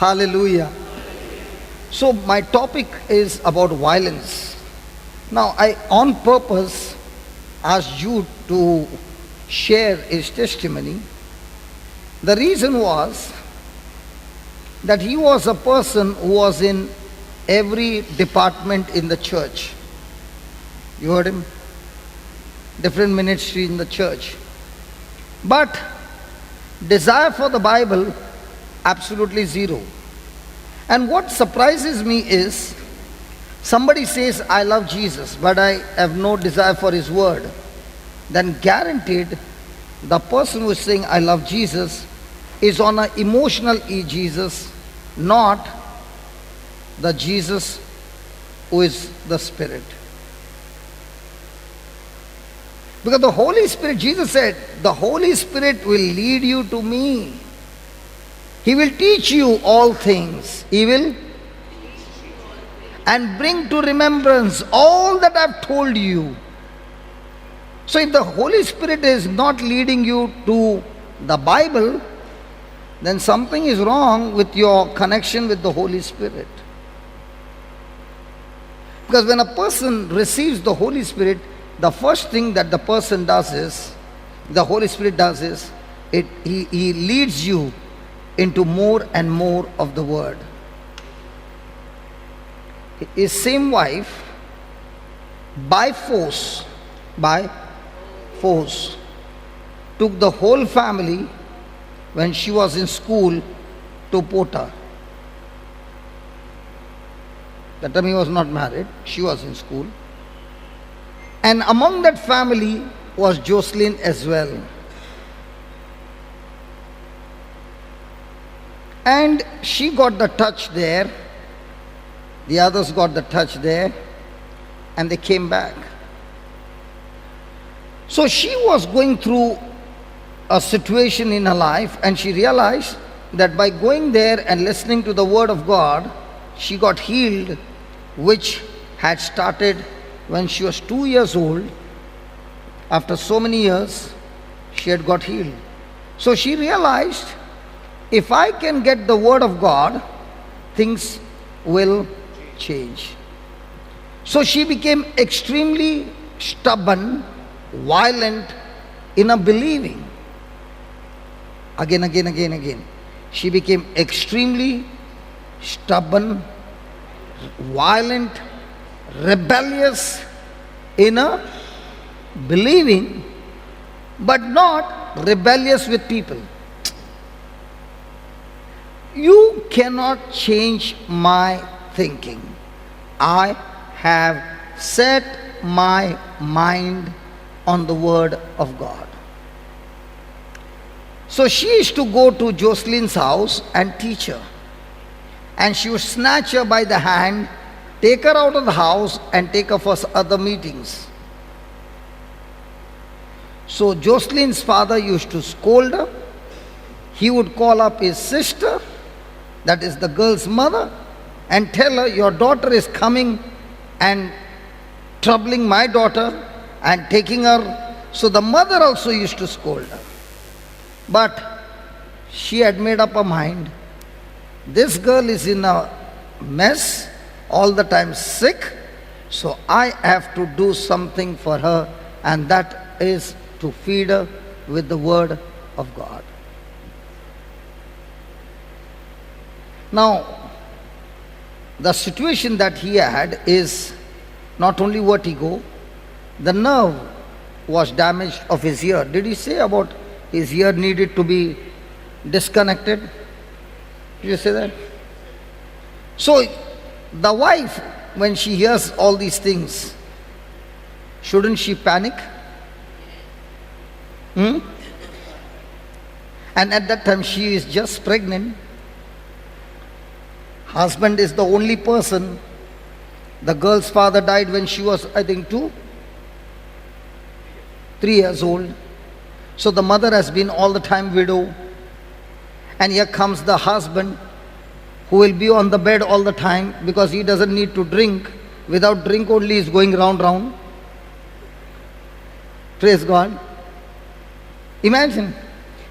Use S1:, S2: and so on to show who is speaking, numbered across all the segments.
S1: Hallelujah. So my topic is about violence. Now I on purpose asked you to share his testimony. The reason was that he was a person who was in every department in the church. You heard him? Different ministry in the church. But desire for the Bible, absolutely zero. And what surprises me is, somebody says, I love Jesus, but I have no desire for his word. Then guaranteed, the person who is saying, I love Jesus, is on an emotional Jesus, not the Jesus who is the Spirit. Because the Holy Spirit, Jesus said, the Holy Spirit will lead you to me. He will teach you all things. He will and bring to remembrance all that I've told you. So if the Holy Spirit is not leading you to the Bible, then something is wrong with your connection with the Holy Spirit. Because when a person receives the Holy Spirit, the first thing that the person does is, the Holy Spirit does is, he leads you into more and more of the Word. His same wife, by force, took the whole family when she was in school to Pota. That time he was not married, she was in school. And among that family was Jocelyn as well. And she got the touch there, the others got the touch there, and they came back. So she was going through a situation in her life, and she realized that by going there and listening to the word of God, she got healed, which had started when she was 2 years old. After so many years, she had got healed. So she realized, if I can get the word of God, things will change. So she became extremely stubborn, violent in her believing. Again. She became extremely stubborn, violent, rebellious in her believing, but not rebellious with people. You cannot change my thinking. I have set my mind on the word of God. So she used to go to Jocelyn's house and teach her. And she would snatch her by the hand, take her out of the house and take her for other meetings. So Jocelyn's father used to scold her. He would call up his sister, that is the girl's mother, and tell her, your daughter is coming and troubling my daughter and taking her. So the mother also used to scold her. But she had made up her mind, this girl is in a mess, all the time sick, so I have to do something for her, and that is to feed her with the word of God. Now, the situation that he had is not only vertigo, the nerve was damaged of his ear. Did he say about his ear needed to be disconnected? Did you say that? So, the wife, when she hears all these things, shouldn't she panic? And at that time she is just pregnant. Husband is the only person. The girl's father died when she was, I think, 3 years old. So the mother has been all the time widow. And here comes the husband, who will be on the bed all the time because he doesn't need to drink. Without drink only is going round. Praise God. Imagine.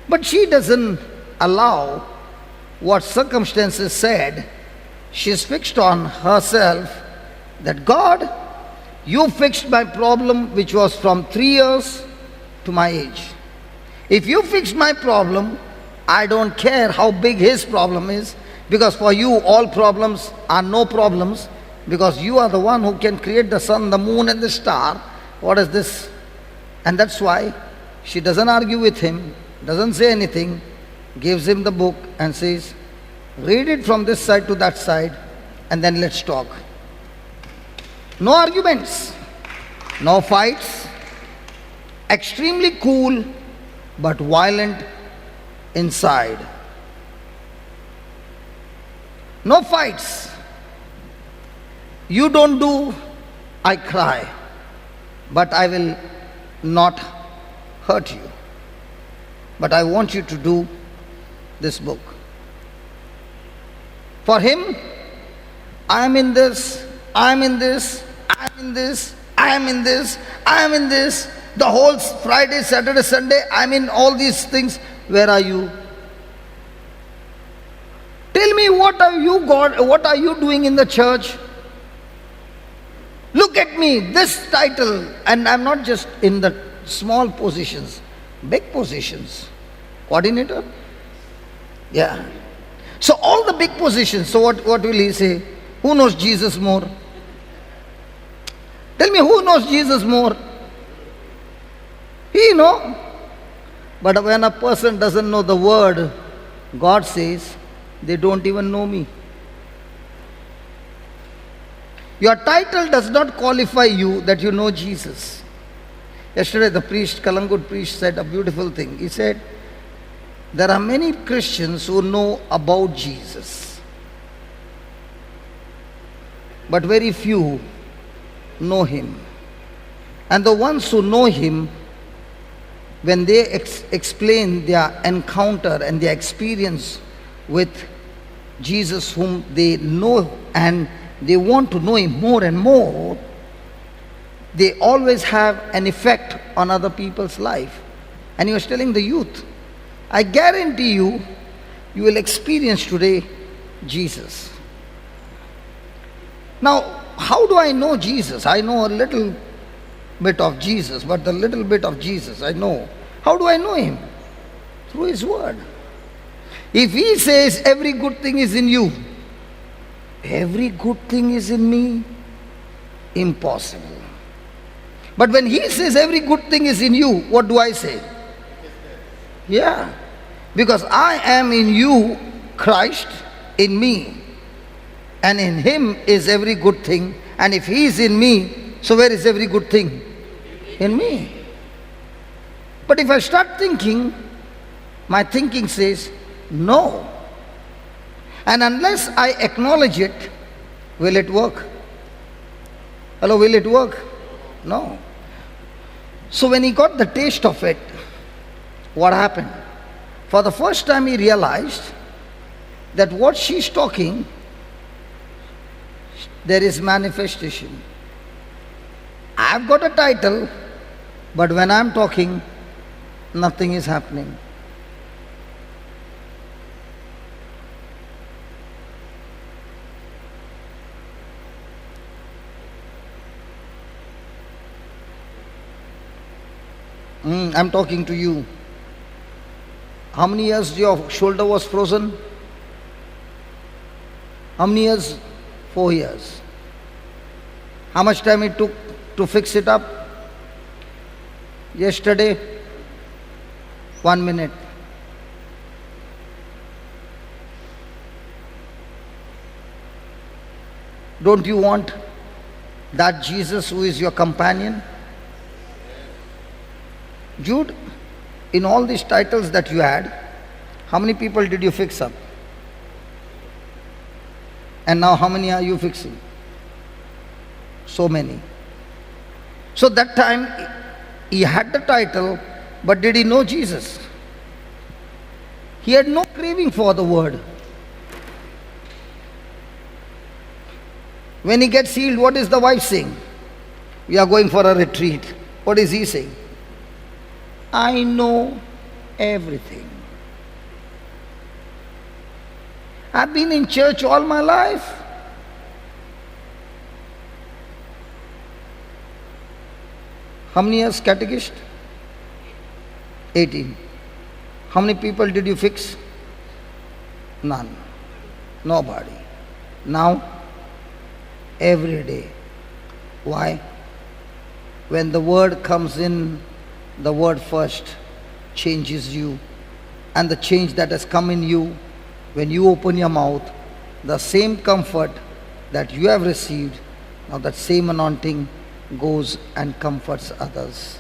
S1: But she doesn't allow what circumstances said, she's fixed on herself that God, you fixed my problem which was from 3 years to my age. If you fixed my problem, I don't care how big his problem is, because for you all problems are no problems, because you are the one who can create the sun, the moon and the star. What is this? And that's why she doesn't argue with him, doesn't say anything, gives him the book and says, read it from this side to that side and then let's talk. No arguments, no fights, extremely cool but violent inside. No fights. You don't do, I cry, but I will not hurt you. But I want you to do this book. For him, I am in this, I am in this, I am in this, I am in this, I am in this. The whole Friday, Saturday, Sunday, I am in all these things. Where are you? Tell me, what are you, God? What are you doing in the church? Look at me, this title, and I'm not just in the small positions, big positions. Coordinator? Yeah. So all the big positions, so what will he say? Who knows Jesus more? Tell me, who knows Jesus more? He know. But when a person doesn't know the word, God says, they don't even know me. Your title does not qualify you that you know Jesus. Yesterday the priest, Kalangut priest, said a beautiful thing. He said, there are many Christians who know about Jesus, but very few know him. And the ones who know him, when they explain their encounter and their experience with Jesus, whom they know and they want to know him more and more, they always have an effect on other people's life. And he was telling the youth, I guarantee you, you will experience today Jesus. Now, how do I know Jesus? I know a little bit of Jesus, but the little bit of Jesus I know. How do I know him? Through his word. If he says every good thing is in you, every good thing is in me, impossible. But when he says every good thing is in you, what do I say? Yeah. Because I am in you, Christ in me. And in him is every good thing. And if he is in me, so where is every good thing? In me. But if I start thinking, my thinking says, no. And unless I acknowledge it, will it work? Hello, will it work? No. So when he got the taste of it, what happened? For the first time he realized that what she's talking, there is manifestation. I've got a title, but when I'm talking, nothing is happening. I'm talking to you. How many years your shoulder was frozen? How many years? 4 years. How much time it took to fix it up? Yesterday, 1 minute. Don't you want that Jesus who is your companion? Jude, in all these titles that you had, how many people did you fix up? And now how many are you fixing? So many. So that time he had the title, but did he know Jesus? He had no craving for the word. When he gets healed, what is the wife saying? We are going for a retreat. What is he saying? I know everything. I've been in church all my life. How many years catechist? 18. How many people did you fix? None. Nobody. Now, every day. Why? When the word comes in, the word first changes you. And the change that has come in you, when you open your mouth, the same comfort that you have received, now that same anointing goes and comforts others.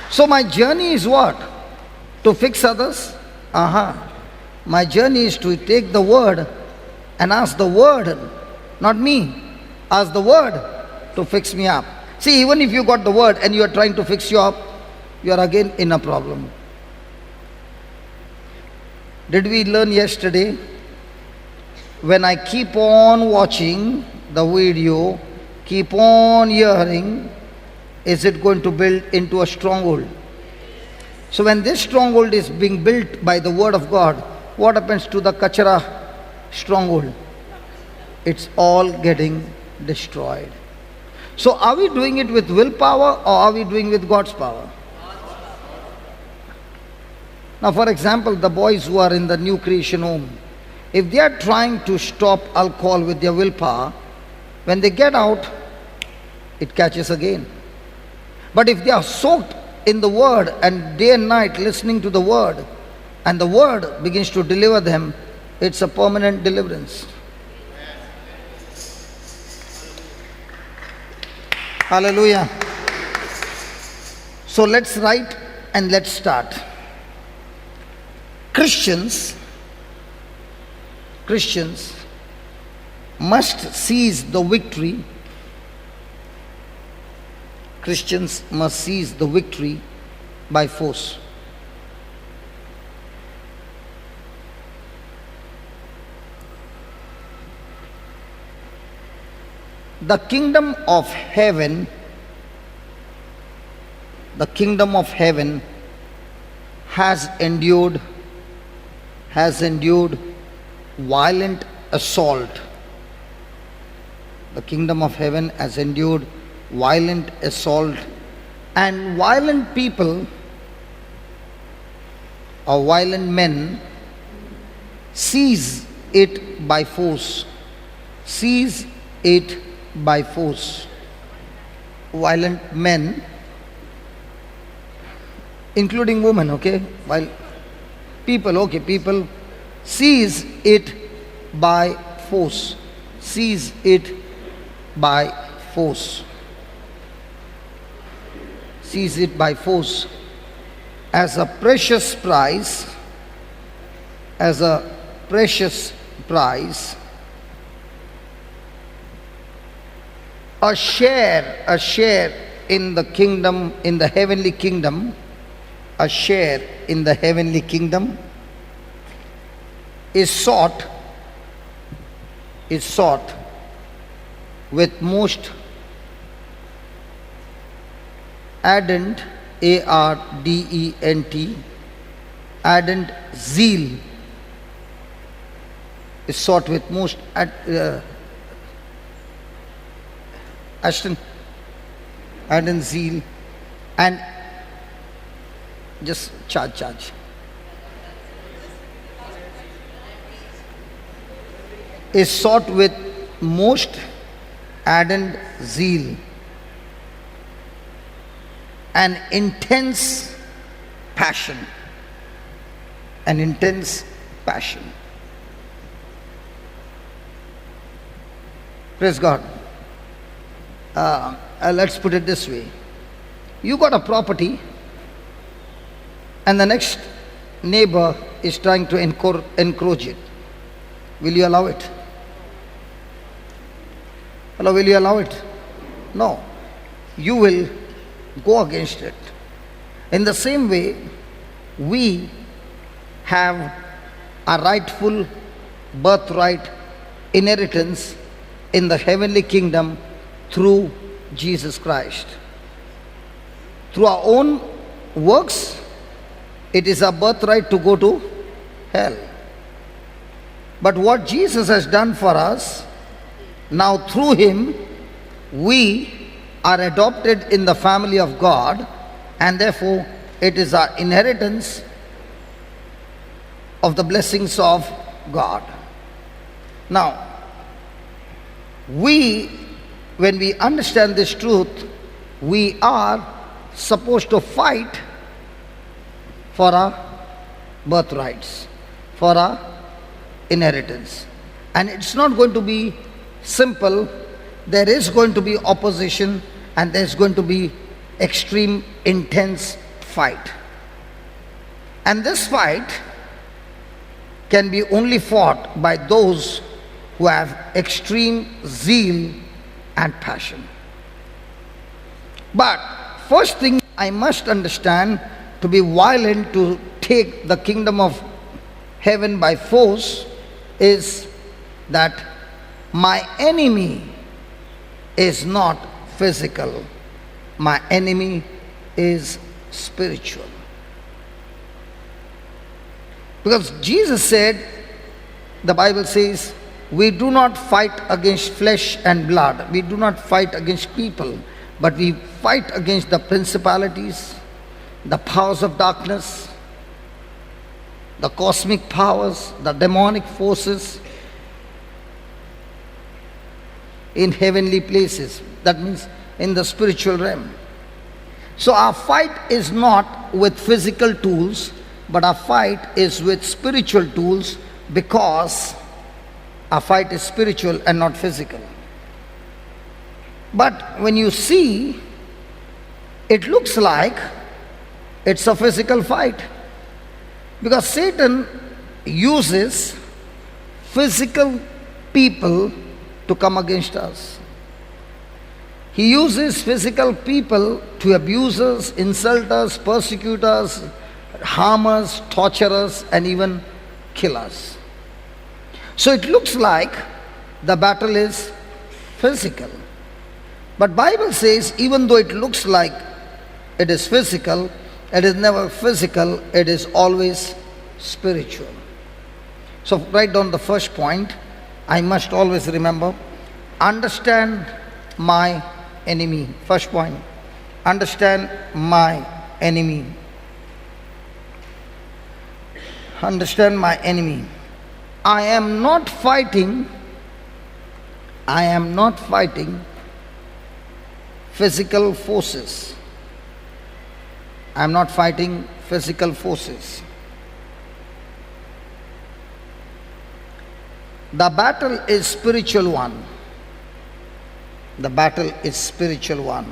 S1: So my journey is what? To fix others? My journey is to take the word and ask the word, not me, ask the word to fix me up. See, even if you got the word and you are trying to fix you up, you are again in a problem. Did we learn yesterday? When I keep on watching the video, keep on hearing, is it going to build into a stronghold? So when this stronghold is being built by the word of God, what happens to the kachara stronghold? It's all getting destroyed. So are we doing it with willpower or are we doing with God's power? Now for example, the boys who are in the new creation home, if they are trying to stop alcohol with their willpower, when they get out, it catches again. But if they are soaked in the word and day and night listening to the word, and the word begins to deliver them, it's a permanent deliverance. Hallelujah. So let's write and let's start. Christians must seize the victory. Christians must seize the victory by force. The kingdom of heaven has endured violent assault. The kingdom of heaven has endured violent assault, and violent people or violent men seize it by force. Seize it by force. Violent men, including women, okay? While people seize it by force. Seize it by force. Seize it by force as a precious prize, a share in the kingdom, in the heavenly kingdom, a share in the heavenly kingdom is sought with most ardent, ardent, ardent zeal. Is sought with most ardent zeal, and just charge. Is sought with most ardent zeal and intense passion. An intense passion. Praise God. Let's put it this way. You got a property and the next neighbor is trying to encroach it. Will you allow it? Hello, will you allow it? No. You will go against it. In the same way, we have a rightful birthright inheritance in the heavenly kingdom through Jesus Christ. Through our own works, It is our birthright to go to hell. But what Jesus has done for us, now through him, we are adopted in the family of God, and therefore it is our inheritance of the blessings of God. Now, when we understand this truth, we are supposed to fight for our birthrights, for our inheritance. And it's not going to be simple. There is going to be opposition, and there's going to be extreme, intense fight. And this fight can be only fought by those who have extreme zeal and passion. But first thing I must understand, to be violent, to take the kingdom of heaven by force, is that my enemy is not physical. My enemy is spiritual. Because Jesus said, the Bible says, we do not fight against flesh and blood. We do not fight against people, but we fight against the principalities, the powers of darkness, the cosmic powers, the demonic forces in heavenly places. That means in the spiritual realm. So our fight is not with physical tools, but our fight is with spiritual tools, because our fight is spiritual and not physical. But when you see, it looks like it's a physical fight, because Satan uses physical people to come against us. He uses physical people to abuse us, insult us, persecute us, harm us, torture us, and even kill us. So it looks like the battle is physical. But Bible says, even though it looks like it is physical, it is never physical, it is always spiritual. So write down the first point. I must always remember, understand my enemy. First point, understand my enemy. Understand my enemy. I am not fighting physical forces. I am not fighting physical forces. The battle is spiritual one. The battle is spiritual one.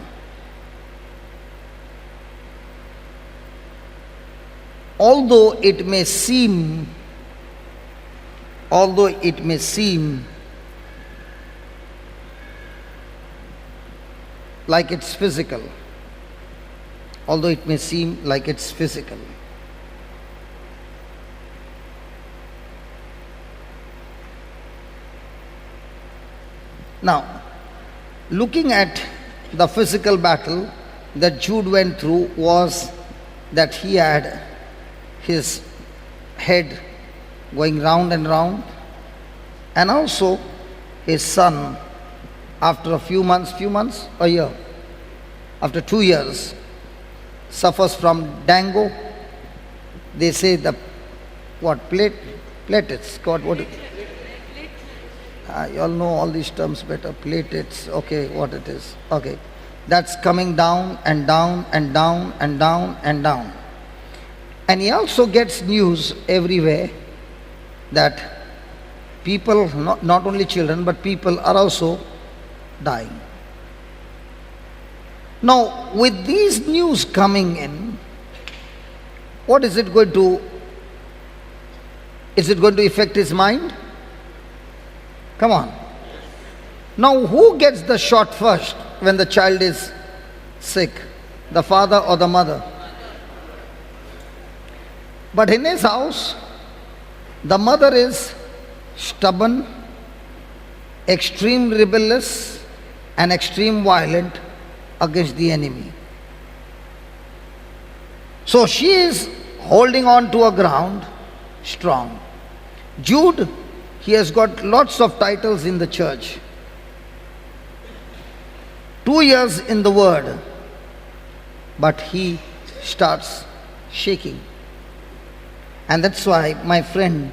S1: Although it may seem like it's physical, Now, looking at the physical battle that Jude went through, was that he had his head going round and round, and also his son, after a few months, a year, after 2 years, suffers from dango. They say the platelets, you all know all these terms better. Platelets, okay, what it is. Okay, that's coming down and down and down and down and down. And he also gets news everywhere that people, not only children, but people are also dying. Now, with these news coming in, what is it going to affect his mind? Come on. Now, who gets the shot first when the child is sick? The father or the mother? But in his house, the mother is stubborn, extreme rebellious, and extreme violent against the enemy. So she is holding on to a ground strong. Jude, he has got lots of titles in the church. 2 years in the word, but he starts shaking. And that's why, my friend,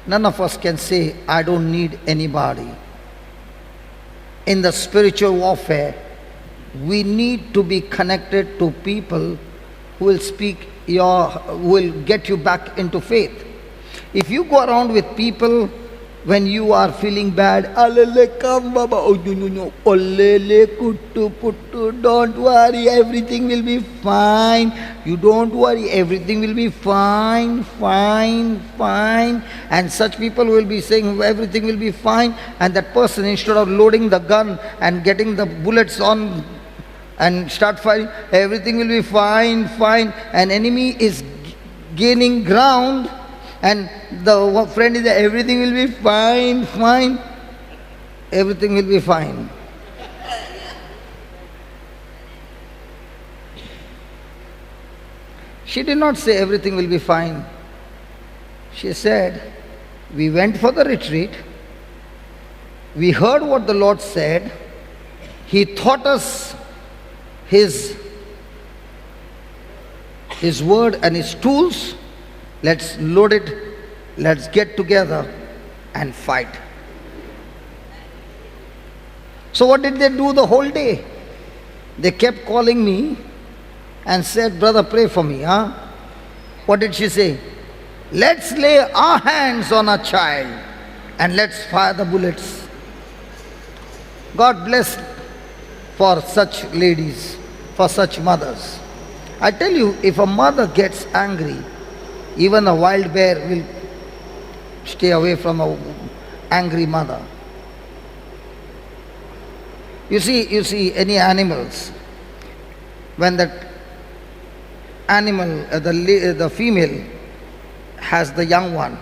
S1: none of us can say, I don't need anybody. In the spiritual warfare, we need to be connected to people who will who will get you back into faith. If you go around with people when you are feeling bad, don't worry, everything will be fine. You don't worry, everything will be fine, fine, fine. And such people will be saying everything will be fine, and that person, instead of loading the gun and getting the bullets on and start firing, everything will be fine, fine. An enemy is gaining ground, and the friend is there, everything will be fine, fine. Everything will be fine. She did not say everything will be fine. She said, we went for the retreat. We heard what the Lord said. He taught us His word and His tools. Let's load it. Let's get together and fight. So what did they do the whole day? They kept calling me and said, brother, pray for me. Huh? What did she say? Let's lay our hands on a child and let's fire the bullets. God bless for such ladies, for such mothers. I tell you, if a mother gets angry, even a wild bear will stay away from an angry mother. You see any animals, when that animal, the female has the young one,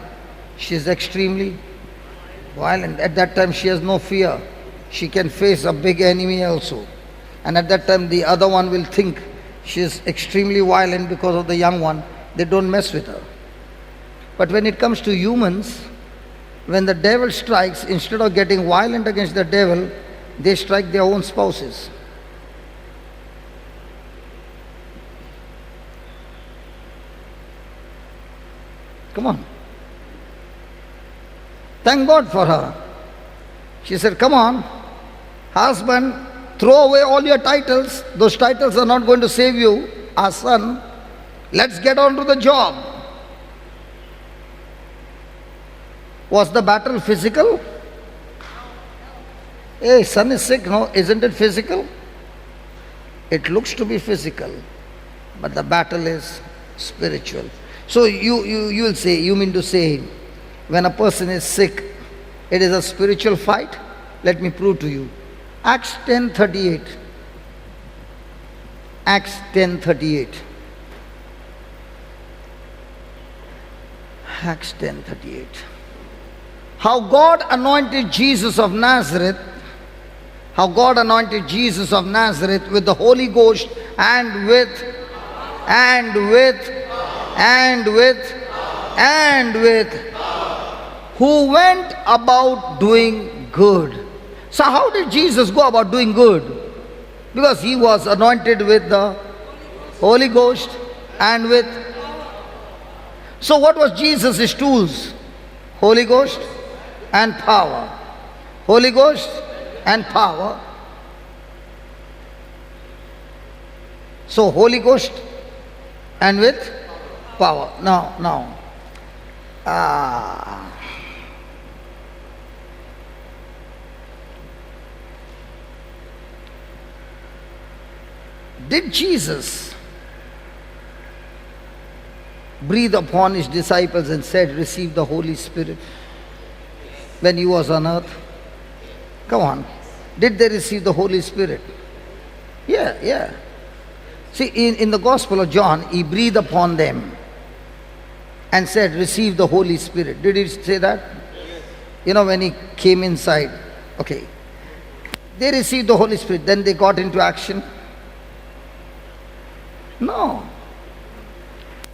S1: she is extremely violent. At that time she has no fear. She can face a big enemy also. And at that time the other one will think she is extremely violent because of the young one. They don't mess with her. But when it comes to humans, when the devil strikes, instead of getting violent against the devil, they strike their own spouses. Come on. Thank God for her. She said, come on, husband, throw away all your titles. Those titles are not going to save you. Our son, let's get on to the job. Was the battle physical? Hey, son is sick, no? Isn't it physical? It looks to be physical, but the battle is spiritual. So you will say, you mean to say, when a person is sick, it is a spiritual fight? Let me prove to you. Acts 10:38. Acts 10:38. Acts 10:38. How God anointed Jesus of Nazareth, with the Holy Ghost and with who went about doing good. So how did Jesus go about doing good? Because he was anointed with the Holy Ghost and with. So what was Jesus' tools? Holy Ghost and power. Holy Ghost and power. So Holy Ghost and with power. Now. Did Jesus breathe upon his disciples and said, receive the Holy Spirit when he was on earth? Come on. Did they receive the Holy Spirit? Yeah. See, in the Gospel of John, he breathed upon them and said, receive the Holy Spirit. Did he say that? You know, when he came inside, okay. They received the Holy Spirit, then they got into action. No.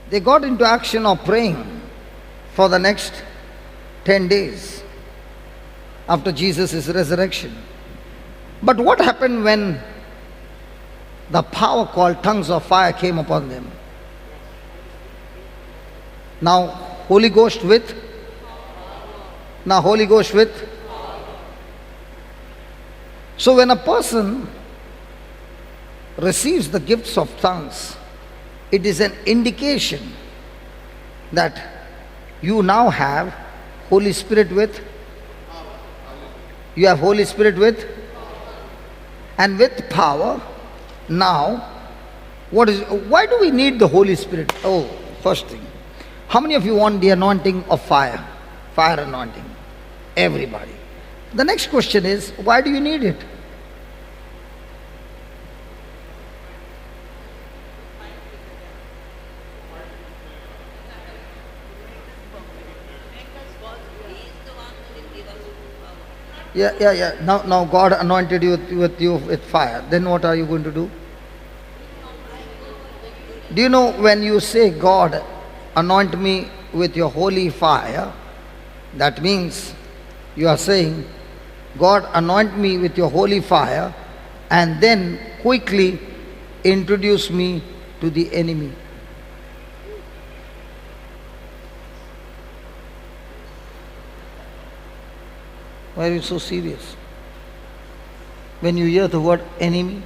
S1: They got into action of praying for the next 10 days after Jesus' resurrection. But what happened when the power called tongues of fire came upon them? Now Holy Ghost with? Now Holy Ghost with? So when a person receives the gifts of tongues, it is an indication that you now have Holy Spirit with? You have Holy Spirit with? And with power. Now, why do we need the Holy Spirit? Oh, first thing. How many of you want the anointing of fire? Fire anointing. Everybody. The next question is, why do you need it? Yeah. Now God anointed you with fire. Then what are you going to do? Do you know when you say, God, anoint me with your holy fire, that means you are saying, God, anoint me with your holy fire, and then quickly introduce me to the enemy. Why are you so serious? When you hear the word enemy?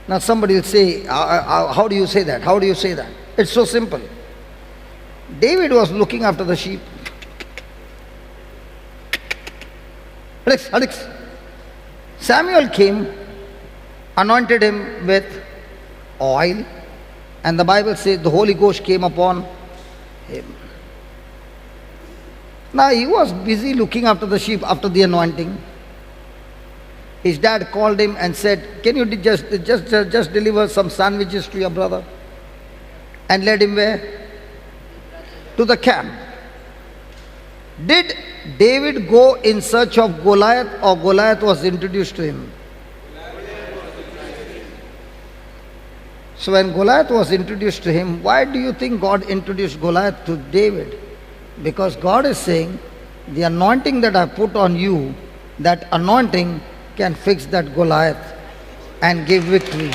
S1: Now somebody will say, how do you say that? How do you say that? It's so simple. David was looking after the sheep. Alex. Samuel came, anointed him with oil, and the Bible says the Holy Ghost came upon him. Now he was busy looking after the sheep after the anointing. His dad called him and said, can you just deliver some sandwiches to your brother? And led him where? To the camp. Did David go in search of Goliath, or Goliath was introduced to him? So when Goliath was introduced to him, why do you think God introduced Goliath to David? Because God is saying, the anointing that I put on you, that anointing can fix that Goliath and give victory.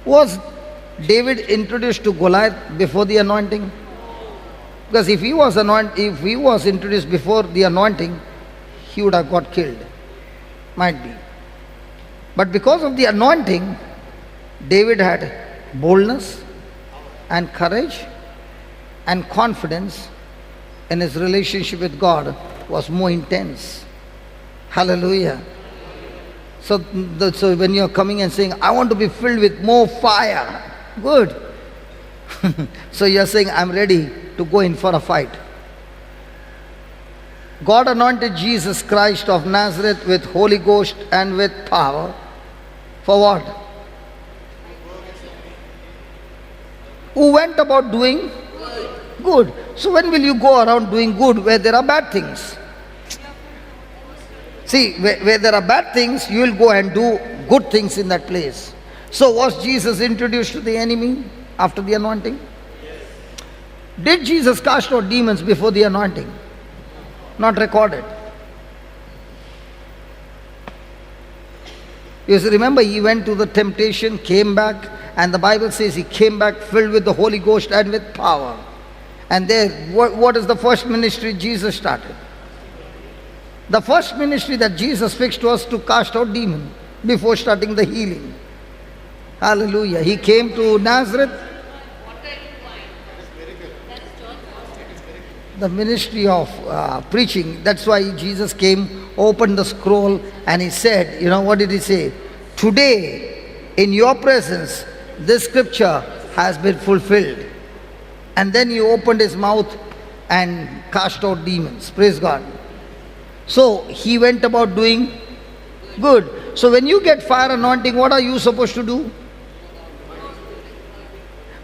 S1: Was David introduced to Goliath before the anointing? Because if he was introduced before the anointing, he would have got killed. Might be. But because of the anointing, David had boldness and courage and confidence, and his relationship with God was more intense. Hallelujah. So when you're coming and saying, I want to be filled with more fire, good. So you're saying, I'm ready to go in for a fight. God anointed Jesus Christ of Nazareth with Holy Ghost and with power. For what? Who went about doing good. So when will you go around doing good where there are bad things? See, where there are bad things, you will go and do good things in that place. So was Jesus introduced to the enemy after the anointing? Yes. Did Jesus cast out demons before the anointing? Not recorded. You remember, he went to the temptation, came back, and the Bible says he came back filled with the Holy Ghost and with power. And there, what is the first ministry Jesus started? The first ministry that Jesus fixed was to cast out demons before starting the healing. Hallelujah. He came to Nazareth. The ministry of preaching. That's why Jesus came, opened the scroll, and he said, you know, what did he say? Today, in your presence, this scripture has been fulfilled. And then he opened his mouth and cast out demons. Praise God. So he went about doing good. So when you get fire anointing, what are you supposed to do?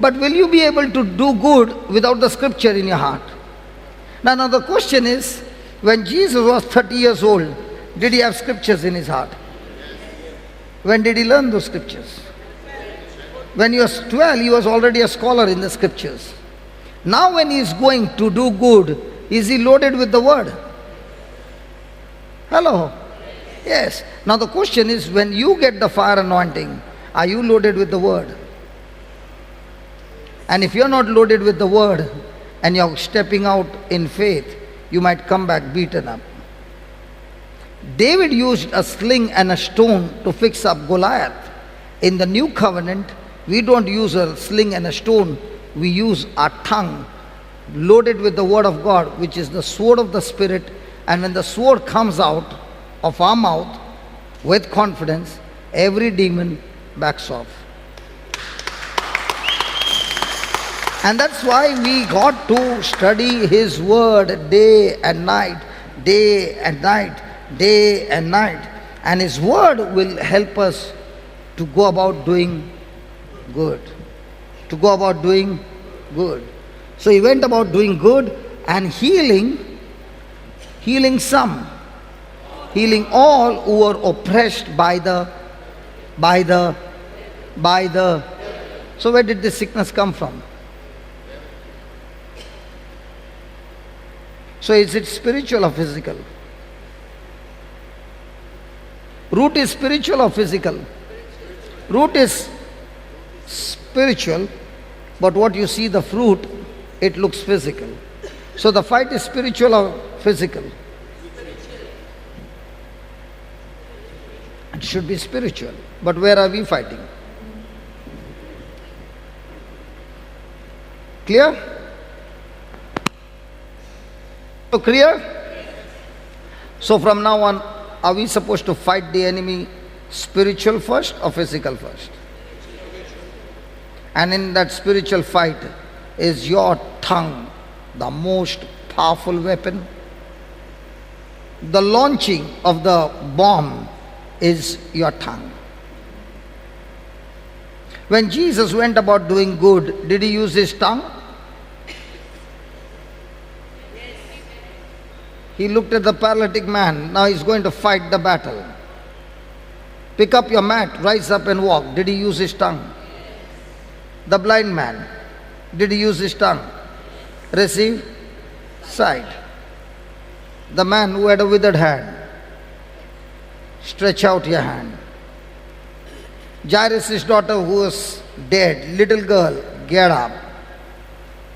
S1: But will you be able to do good without the scripture in your heart? Now the question is, when Jesus was 30 years old, did he have scriptures in his heart? When did he learn those scriptures? When he was 12, he was already a scholar in the scriptures. Now when he is going to do good, is he loaded with the word? Hello? Yes. Now the question is, when you get the fire anointing, are you loaded with the word? And if you're not loaded with the word and you're stepping out in faith, you might come back beaten up. David used a sling and a stone to fix up Goliath. In the new covenant, we don't use a sling and a stone. We use our tongue loaded with the word of God, which is the sword of the Spirit. And when the sword comes out of our mouth with confidence, every demon backs off. And that's why we got to study his word day and night, day and night, day and night. And his word will help us to go about doing good. To go about doing good. So he went about doing good and healing some. Healing all who were oppressed by the. So where did this sickness come from? So is it spiritual or physical? Root is spiritual or physical? Root is spiritual, but what you see, the fruit, it looks physical. So the fight is spiritual or physical? It should be spiritual. But where are we fighting? Clear? So clear? So from now on, are we supposed to fight the enemy spiritual first or physical first? And in that spiritual fight, is your tongue the most powerful weapon? The launching of the bomb is your tongue. When Jesus went about doing good, did he use his tongue? He looked at the paralytic man. Now he's going to fight the battle. Pick up your mat, rise up and walk. Did he use his tongue? The blind man, did he use his tongue? Receive sight. The man who had a withered hand, stretch out your hand. Jairus' daughter who was dead, little girl, get up.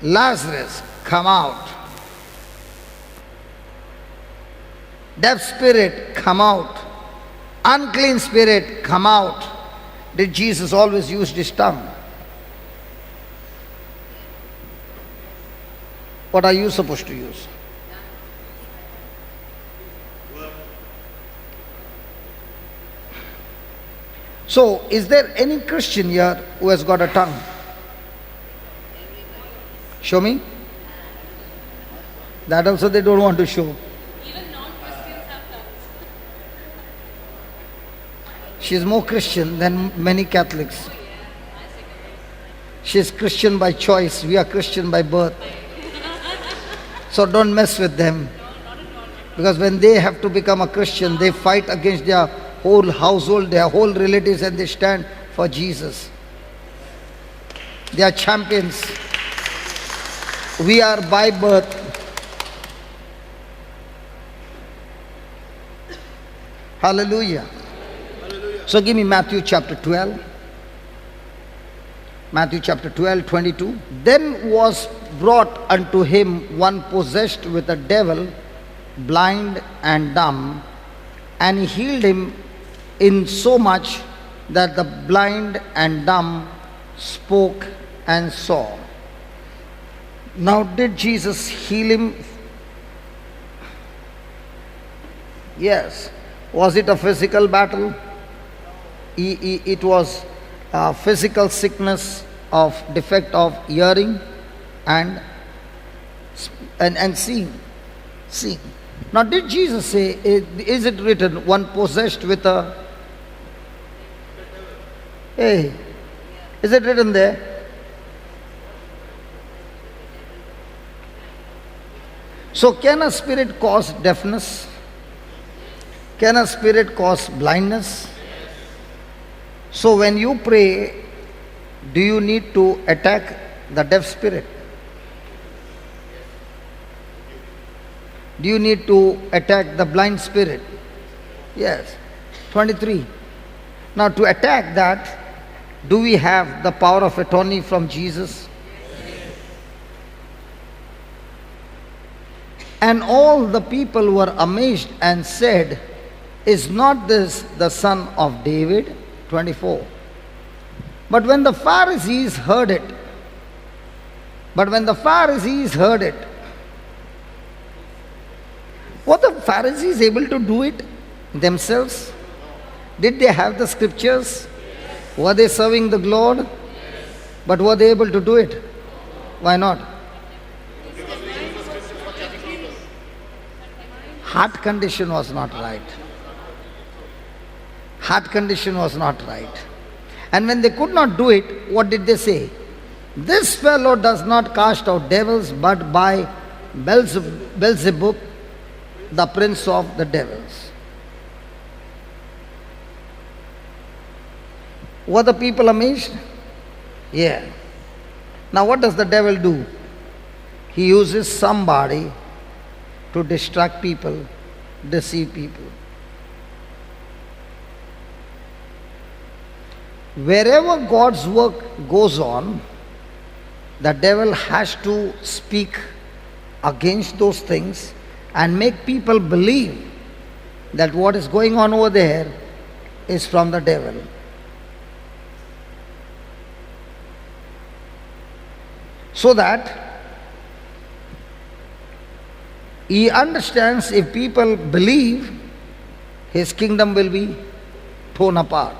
S1: Lazarus, come out. Deaf spirit, come out. Unclean spirit, come out. Did Jesus always use his tongue? What are you supposed to use? So, is there any Christian here who has got a tongue? Show me. That also they don't want to show.
S2: Even non-Christians have tongues.
S1: She is more Christian than many Catholics. She is Christian by choice. We are Christian by birth. So don't mess with them. Because when they have to become a Christian, they fight against their whole household, their whole relatives, and they stand for Jesus. They are champions. We are by birth. Hallelujah. So give me Matthew chapter 12. Matthew chapter 12, 22. Then was brought unto him one possessed with a devil, blind and dumb, and he healed him in so much that the blind and dumb spoke and saw. Now did Jesus heal him? Yes. Was it a physical battle? It was physical sickness of defect of hearing and seeing. Now did Jesus say, is it written, one possessed with a... Hey, is it written there? So can a spirit cause deafness? Can a spirit cause blindness? So when you pray, do you need to attack the deaf spirit? Do you need to attack the blind spirit? Yes. 23. Now to attack that, do we have the power of attorney from Jesus? And all the people were amazed and said, is not this the son of David? 24. But when the Pharisees heard it, were the Pharisees able to do it themselves? Did they have the scriptures? Were they serving the Lord? But were they able to do it? Why not? Heart condition was not right. Heart condition was not right. And when they could not do it, what did they say? This fellow does not cast out devils, but by Beelzebub, the prince of the devils. Were the people amazed? Yeah. Now what does the devil do? He uses somebody to distract people, deceive people. Wherever God's work goes on, the devil has to speak against those things and make people believe that what is going on over there is from the devil. So that he understands if people believe, his kingdom will be torn apart.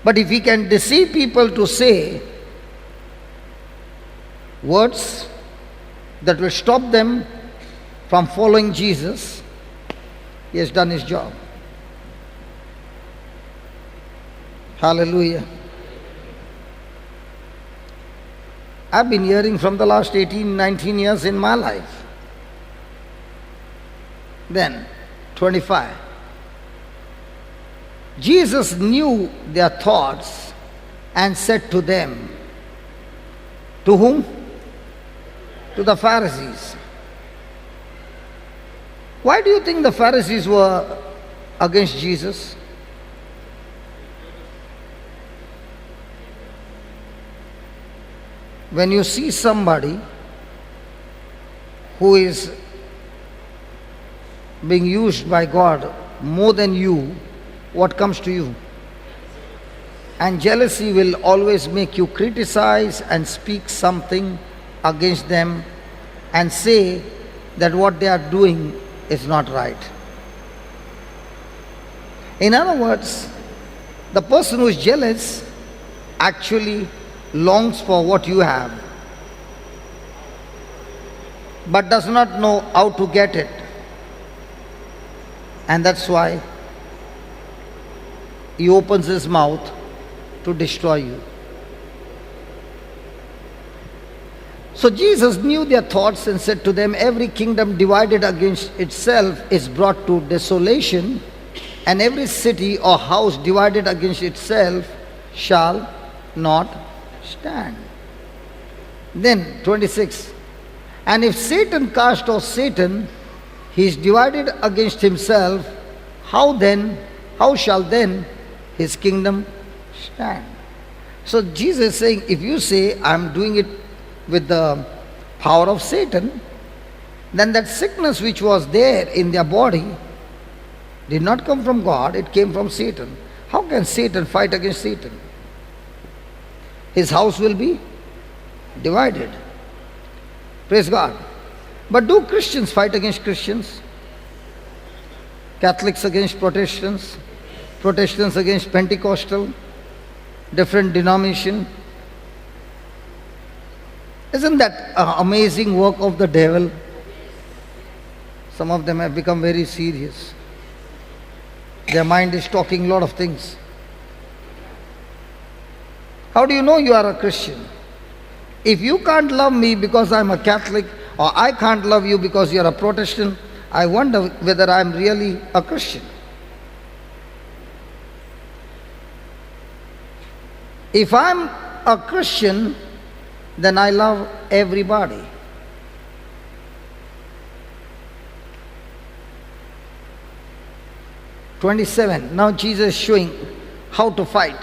S1: But if he can deceive people to say words that will stop them from following Jesus, he has done his job. Hallelujah. I've been hearing from the last 18, 19 years in my life. Then, 25. Jesus knew their thoughts and said to them, to whom? To the Pharisees. Why do you think the Pharisees were against Jesus? When you see somebody who is being used by God more than you, what comes to you? And jealousy will always make you criticize and speak something against them and say that what they are doing is not right. In other words, the person who is jealous actually longs for what you have, but does not know how to get it. And that's why he opens his mouth to destroy you. So Jesus knew their thoughts and said to them, every kingdom divided against itself is brought to desolation, and every city or house divided against itself shall not stand. Then 26. And if Satan cast off Satan, he is divided against himself, how shall then his kingdom stand? So Jesus is saying, if you say I'm doing it with the power of Satan, then that sickness which was there in their body did not come from God, it came from Satan. How can Satan fight against Satan? His house will be divided. Praise God. But do Christians fight against Christians? Catholics against Protestants? Protestants against Pentecostal? Different denomination? Isn't that an amazing work of the devil? Some of them have become very serious. Their mind is talking a lot of things. How do you know you are a Christian? If you can't love me because I'm a Catholic, or I can't love you because you're a Protestant, I wonder whether I'm really a Christian. If I'm a Christian, then I love everybody. (27) Now Jesus is showing how to fight.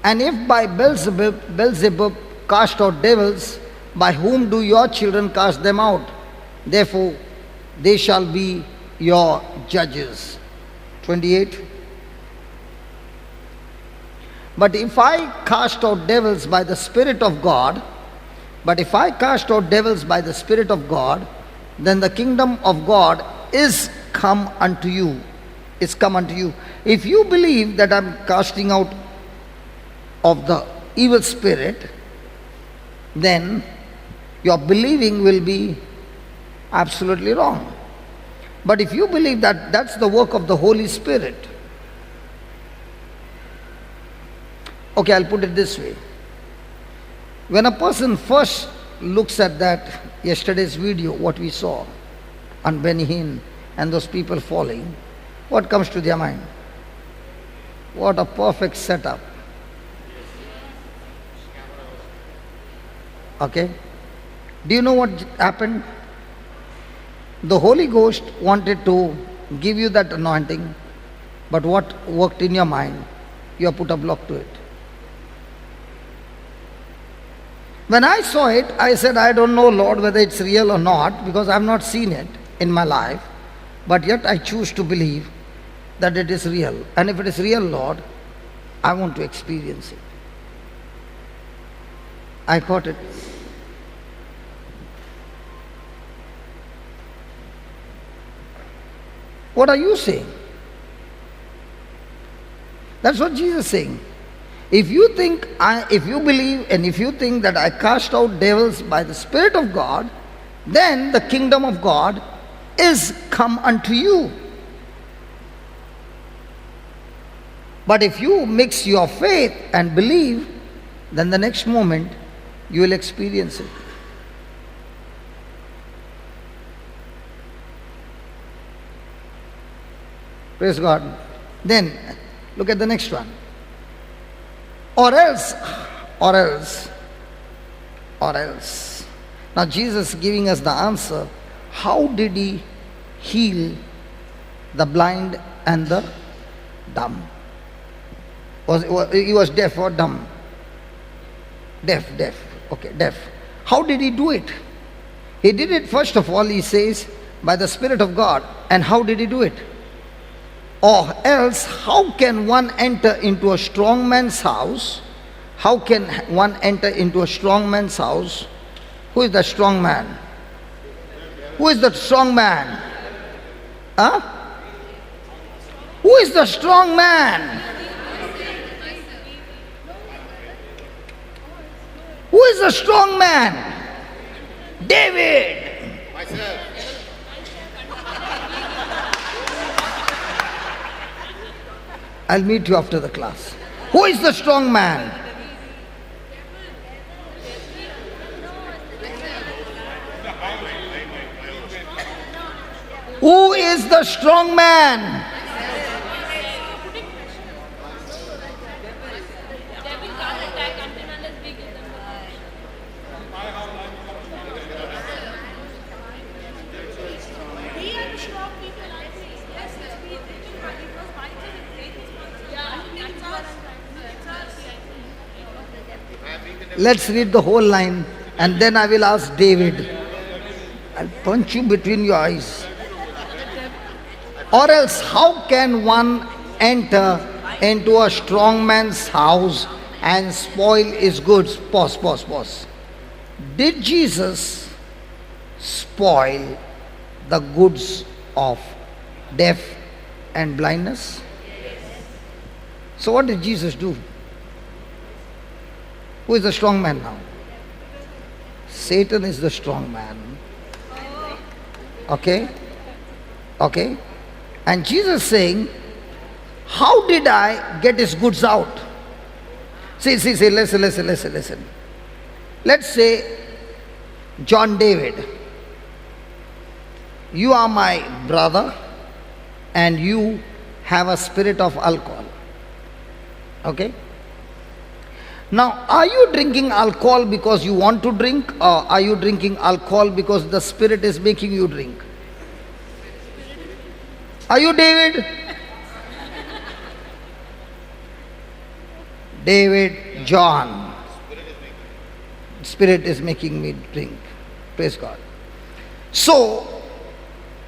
S1: And if by Beelzebub cast out devils, by whom do your children cast them out? Therefore, they shall be your judges. 28. But if I cast out devils by the Spirit of God, then the kingdom of God is come unto you. If you believe that I'm casting out of the evil spirit, then your believing will be absolutely wrong. But if you believe that that's the work of the Holy Spirit, okay, I'll put it this way. When a person first looks at that yesterday's video, what we saw on Benny Hinn and those people falling, what comes to their mind? What a perfect setup. Okay? Do you know what happened? The Holy Ghost wanted to give you that anointing, but what worked in your mind? You have put a block to it. When I saw it, I said, I don't know, Lord, whether it's real or not, because I have not seen it in my life, but yet I choose to believe that it is real. And if it is real, Lord, I want to experience it. I caught it. What are you saying? That's what Jesus is saying. If you believe and if you think that I cast out devils by the Spirit of God, then the kingdom of God is come unto you. But if you mix your faith and believe, then the next moment you will experience it. Praise God. Then look at the next one. Or else. Now Jesus is giving us the answer. How did he heal the blind and the dumb? He was deaf or dumb? Deaf. Okay, deaf. How did he do it? He did it, first of all, he says, by the Spirit of God. And how did he do it? Or else, how can one enter into a strong man's house? How can one enter into a strong man's house? Who is the strong man? Who is the strong man? Huh? Who is the strong man? Who is the strong man? David.
S3: Myself.
S1: I'll meet you after the class. Who is the strong man? Who is the strong man? Let's read the whole line and then I will ask David. I'll punch you between your eyes. Or else, how can one enter into a strong man's house and spoil his goods? Pause. Did Jesus spoil the goods of deaf and blindness? So what did Jesus do? Who is the strong man now? Satan is the strong man. Okay? And Jesus saying, how did I get his goods out? See, listen. Let's say, John David, you are my brother and you have a spirit of alcohol. Okay? Now, are you drinking alcohol because you want to drink, or are you drinking alcohol because the Spirit is making you drink? Are you David? David, John. Spirit is making me drink. Praise God. So,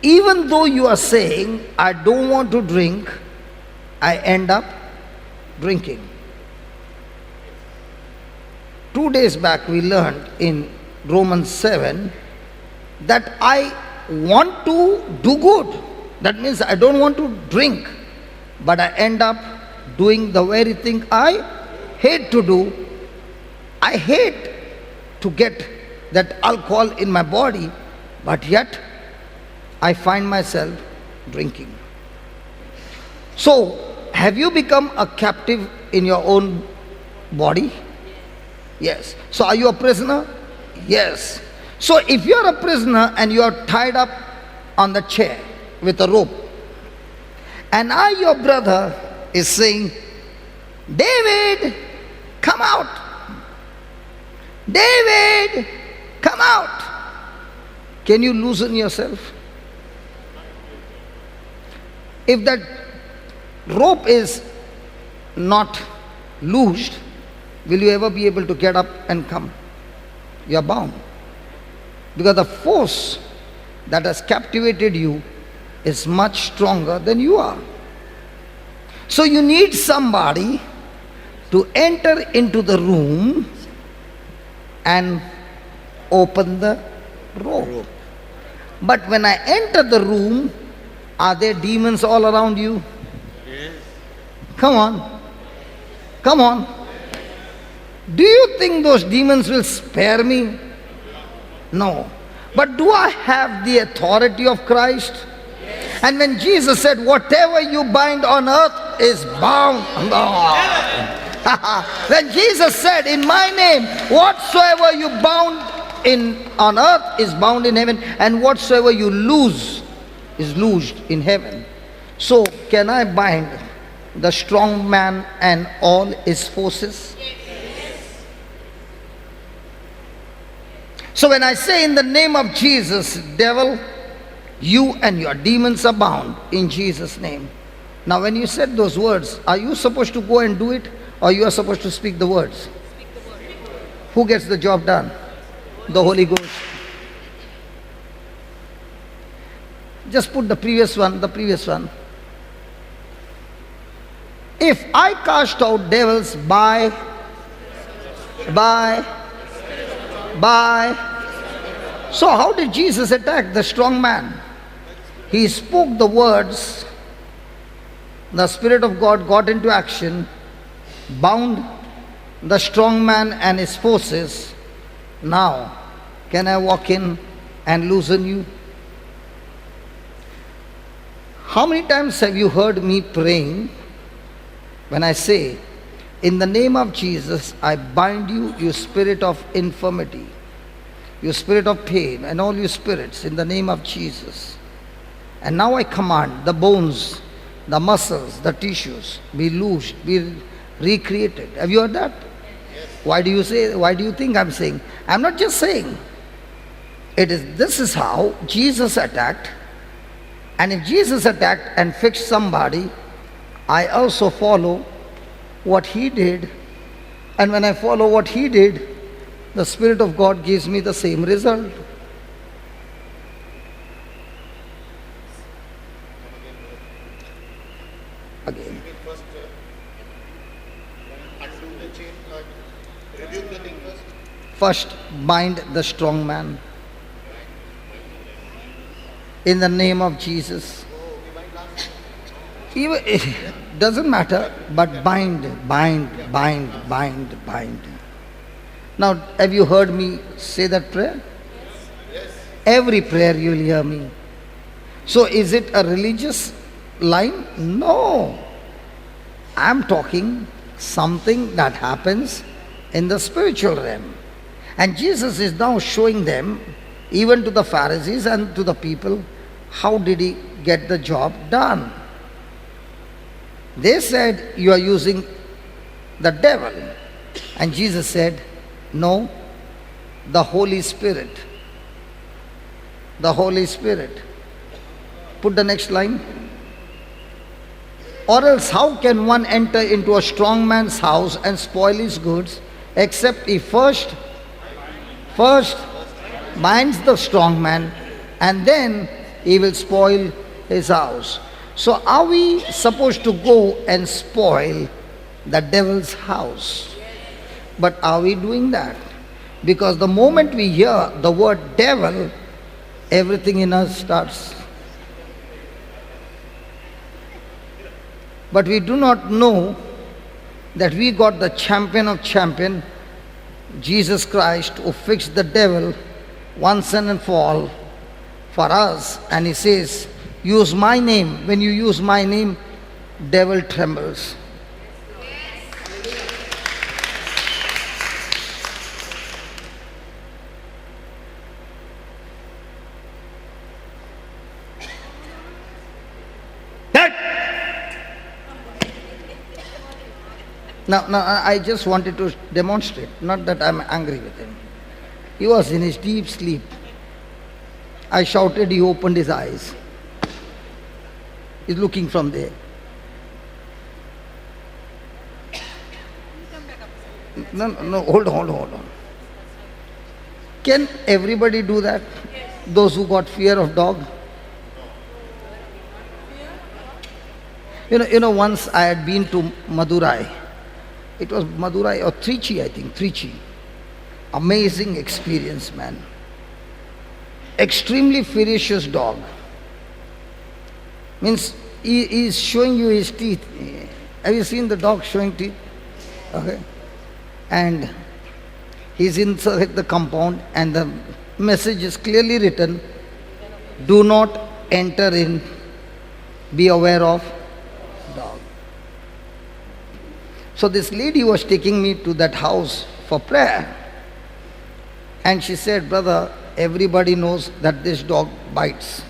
S1: even though you are saying, I don't want to drink, I end up drinking. 2 days back we learned in Romans 7 that I want to do good. That means I don't want to drink, but I end up doing the very thing I hate to do. I hate to get that alcohol in my body, but yet I find myself drinking. So, have you become a captive in your own body? Yes. So, are you a prisoner? Yes. So, if you are a prisoner and you are tied up on the chair with a rope, and I, your brother, is saying, David, come out. David, come out. Can you loosen yourself? If that rope is not loosed, will you ever be able to get up and come? You are bound. Because the force that has captivated you is much stronger than you are. So you need somebody to enter into the room and open the rope. But when I enter the room, are there demons all around you? Yes. Come on. Come on. Do you think those demons will spare me? No. But do I have the authority of Christ? Yes. And when Jesus said, whatever you bind on earth is bound. When Jesus said, in my name, whatsoever you bound on earth is bound in heaven, and whatsoever you loose is loosed in heaven. So, can I bind the strong man and all his forces? Yes. So when I say in the name of Jesus, devil, you and your demons are bound in Jesus' name. Now when you said those words, are you supposed to go and do it, or you are supposed to speak the words? Speak the word. Who gets the job done? The Holy Ghost. Just put the previous one. If I cast out devils by, so how did Jesus attack the strong man? He spoke the words, the Spirit of God got into action, bound the strong man and his forces. Now, can I walk in and loosen you? How many times have you heard me praying when I say, in the name of Jesus, I bind you, you spirit of infirmity, you spirit of pain, and all you spirits, in the name of Jesus. And now I command the bones, the muscles, the tissues, be loosed, be recreated. Have you heard that? Yes. Why do you think I'm saying? I'm not just saying. This is how Jesus attacked. And if Jesus attacked and fixed somebody, I also follow what he did. And when I follow what he did, the Spirit of God gives me the same result. Again. First, bind the strong man. In the name of Jesus. Even, it doesn't matter, but bind. Now, have you heard me say that prayer? Yes. Every prayer you will hear me. So, is it a religious line? No. I'm talking something that happens in the spiritual realm. And Jesus is now showing them, even to the Pharisees and to the people, how did he get the job done. They said, you are using the devil. And Jesus said, no, the Holy Spirit. The Holy Spirit. Put the next line. Or else how can one enter into a strong man's house and spoil his goods, except he first binds the strong man, and then he will spoil his house. So are we supposed to go and spoil the devil's house? But are we doing that? Because the moment we hear the word devil, everything in us starts. But we do not know that we got the champion of champion, Jesus Christ, who fixed the devil once and for all for us. And he says, use my name. When you use my name, devil trembles. Now, I just wanted to demonstrate, not that I'm angry with him. He was in his deep sleep. I shouted, he opened his eyes. He's looking from there. No, hold on. Can everybody do that? Those who got fear of dog? You know, once I had been to Madurai. It was Madurai or Trichy, I think, Trichy. Amazing experience, man. Extremely ferocious dog. Means he is showing you his teeth. Have you seen the dog showing teeth? Okay. And he's inside the compound and the message is clearly written, do not enter in, be aware of dog. So this lady was taking me to that house for prayer. And she said, brother, everybody knows that this dog bites.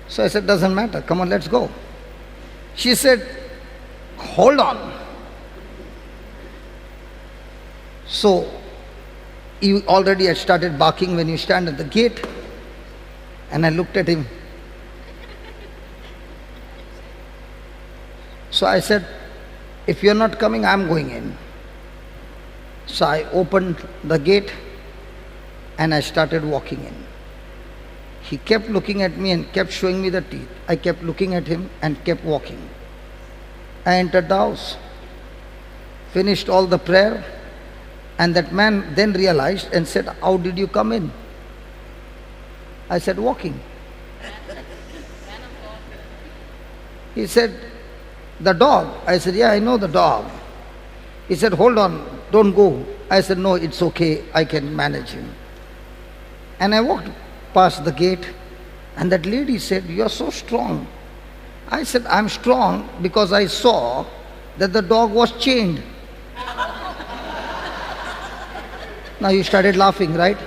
S1: So I said, doesn't matter, come on, let's go. She said, hold on. So he already had started barking when you stand at the gate. And I looked at him. So I said, if you're not coming, I'm going in. So I opened the gate and I started walking in. He kept looking at me and kept showing me the teeth. I kept looking at him and kept walking. I entered the house, finished all the prayer, and that man then realized and said, how did you come in? I said, walking. He said, the dog. I said, yeah, I know the dog. He said, hold on, don't go. I said, no, it's okay, I can manage him. And I walked past the gate, and that lady said, you're so strong. I said, I'm strong because I saw that the dog was chained. Now you started laughing, right?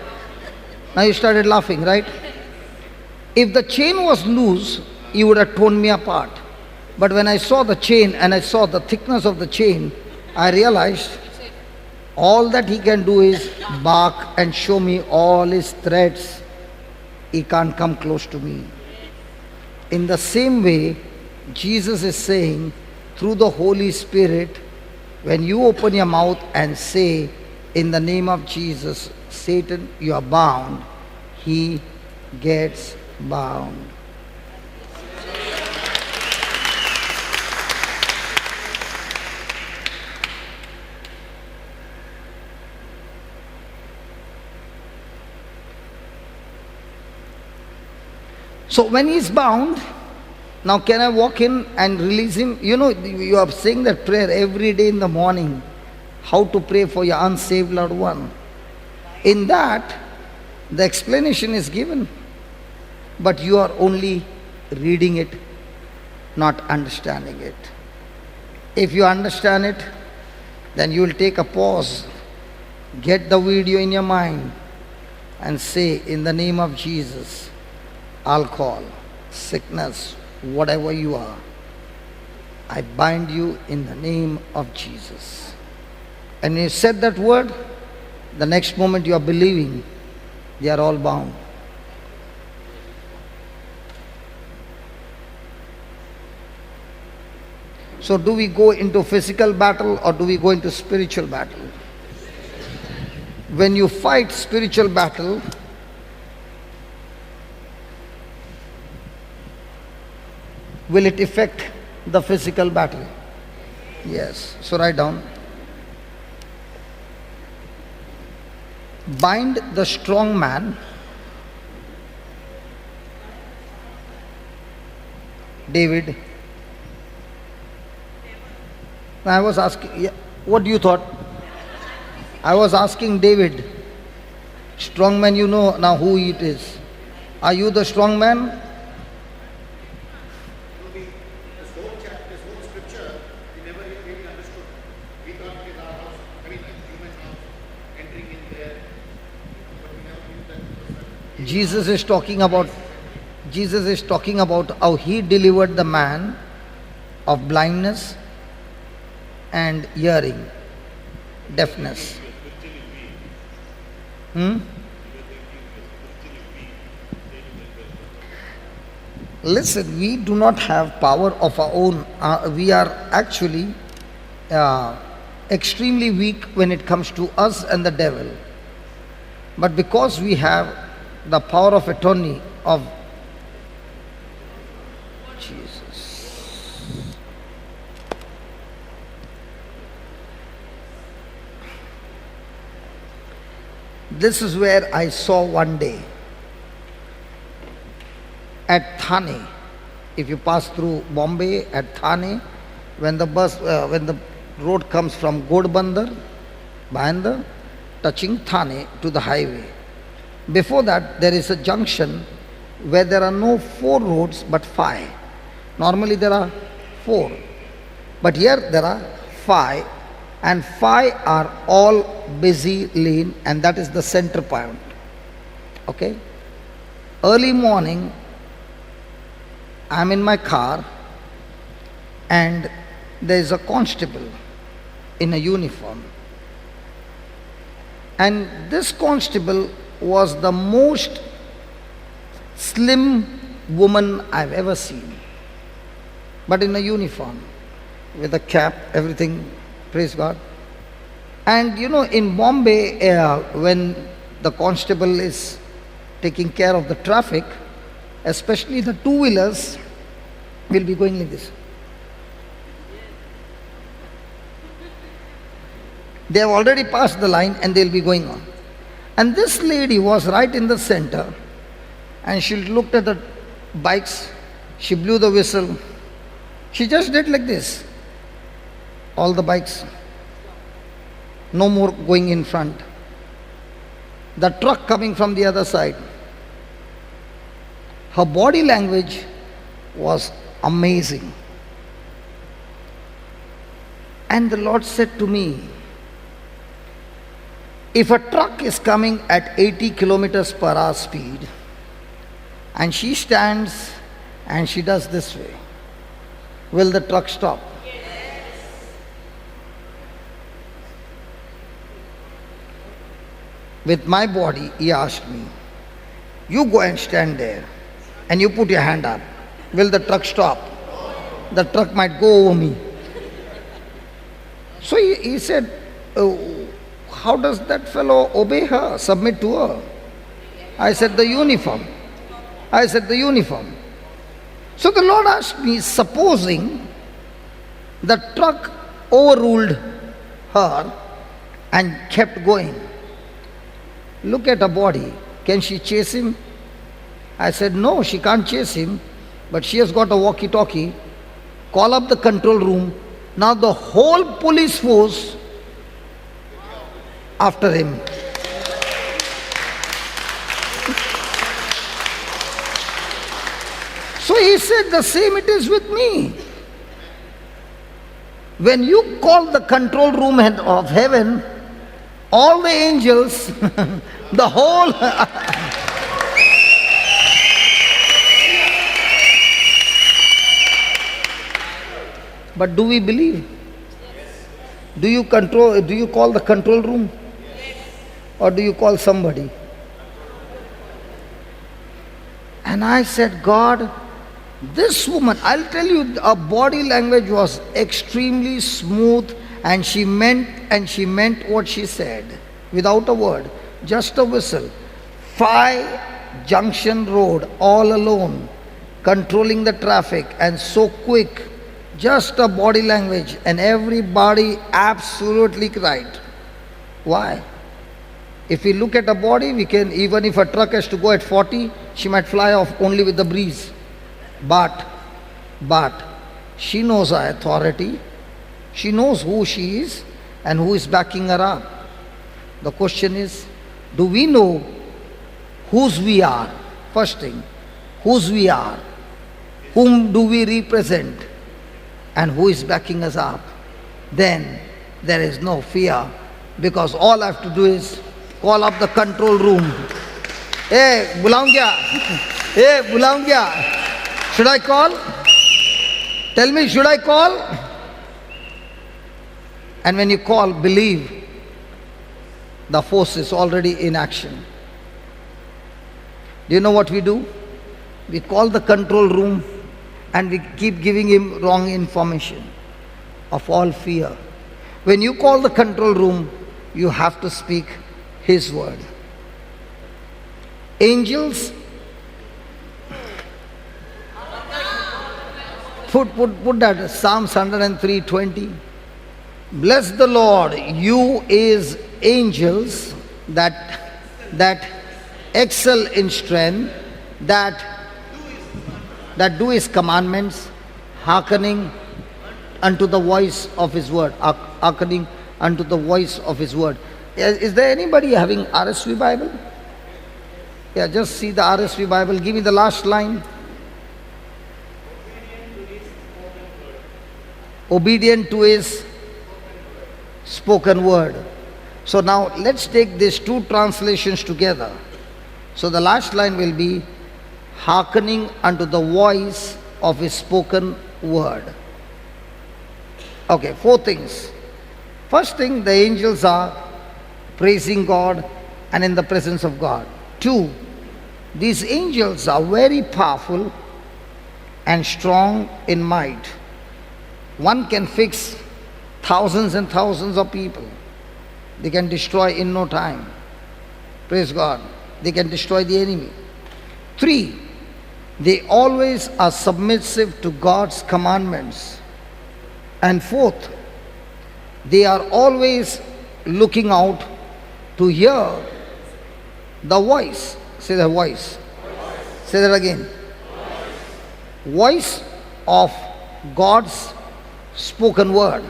S1: If the chain was loose, he would have torn me apart. But when I saw the chain and I saw the thickness of the chain, I realized all that he can do is bark and show me all his threats. He can't come close to me. In the same way, Jesus is saying through the Holy Spirit, when you open your mouth and say, in the name of Jesus, Satan, you are bound, he gets bound. So when he's bound, now can I walk in and release him? You know, you are saying that prayer every day in the morning, how to pray for your unsaved loved one. In that, the explanation is given, but you are only reading it, not understanding it. If you understand it, then you will take a pause, get the video in your mind, and say, in the name of Jesus, alcohol, sickness, whatever you are, I bind you in the name of Jesus. And you said that word, the next moment you are believing they are all bound. So do we go into physical battle or do we go into spiritual battle? When you fight spiritual battle, will it affect the physical battle? Yes. So write down. Bind the strong man, David. I was asking, yeah, what do you thought? I was asking David, strong man, you know now who it is. Are you the strong man?
S3: This whole chapter, this whole scripture, we never really understood. We thought it is our house, I mean, like human house, entering in there. But we never knew that it was
S1: Jesus is talking about how he delivered the man of blindness and hearing, deafness. Listen, we do not have power of our own. We are actually extremely weak when it comes to us and the devil. But because we have the power of attorney of Jesus. This is where I saw one day at Thane. If you pass through Bombay at Thane, when the road comes from Godbandar, Bhayandar, touching Thane to the highway. Before that, there is a junction where there are no 4 roads but 5. Normally there are 4, but here there are 5, and 5 are all busy lane, and that is the center point. Okay? Early morning, I'm in my car, and there is a constable in a uniform. And this constable was the most slim woman I've ever seen, but in a uniform, with a cap, everything, praise God. And you know, in Bombay, when the constable is taking care of the traffic, especially the two-wheelers will be going like this. They have already passed the line and they'll be going on. And this lady was right in the center, and she looked at the bikes, she blew the whistle, she just did like this. All the bikes, no more going in front. The truck coming from the other side. Her body language was amazing. And the Lord said to me, if a truck is coming at 80 kilometers per hour speed, and she stands and she does this way, will the truck stop? With my body, he asked me, you go and stand there and you put your hand up. Will the truck stop? The truck might go over me. So he said, oh, how does that fellow obey her, submit to her? I said, the uniform. I said, the uniform. So the Lord asked me, supposing the truck overruled her and kept going, look at her body. Can she chase him? I said, no, she can't chase him, but she has got a walkie-talkie. Call up the control room. Now the whole police force after him. So he said, the same it is with me. When you call the control room of heaven, all the angels, the whole but do we believe? Do you call the control room? Or do you call somebody? And I said, God, this woman, I'll tell you, her body language was extremely smooth, and she meant what she said without a word, just a whistle. 5 junction road all alone, controlling the traffic, and so quick, just a body language, and everybody absolutely right. Why? If we look at a body, we can, even if a truck has to go at 40, she might fly off only with the breeze. But she knows her authority. She knows who she is and who is backing her up. The question is, do we know whose we are? First thing, whose we are? Whom do we represent? And who is backing us up? Then there is no fear, because all I have to do is call up the control room. Hey, bulaun kya? Hey, bulaun kya? Should I call? Tell me, should I call? And when you call, believe, the force is already in action. Do you know what we do? We call the control room and we keep giving him wrong information of all fear. When you call the control room, you have to speak his word. Angels, put that, Psalms 103:20. Bless the Lord, you his angels that excel in strength, that do his commandments, hearkening unto the voice of his word. Hearkening unto the voice of his word. Is there anybody having RSV Bible? Yeah, just see the RSV Bible. Give me the last line. Obedient to his spoken word. So now let's take these 2 translations together. So the last line will be hearkening unto the voice of his spoken word. Okay, 4 things. First thing, the angels are praising God and in the presence of God. 2, these angels are very powerful and strong in might. One can fix thousands and thousands of people. They can destroy in no time. Praise God. They can destroy the enemy. 3, they always are submissive to God's commandments. And 4th, they are always looking out to hear the voice. Say the voice. Say that again. Voice of God's spoken word.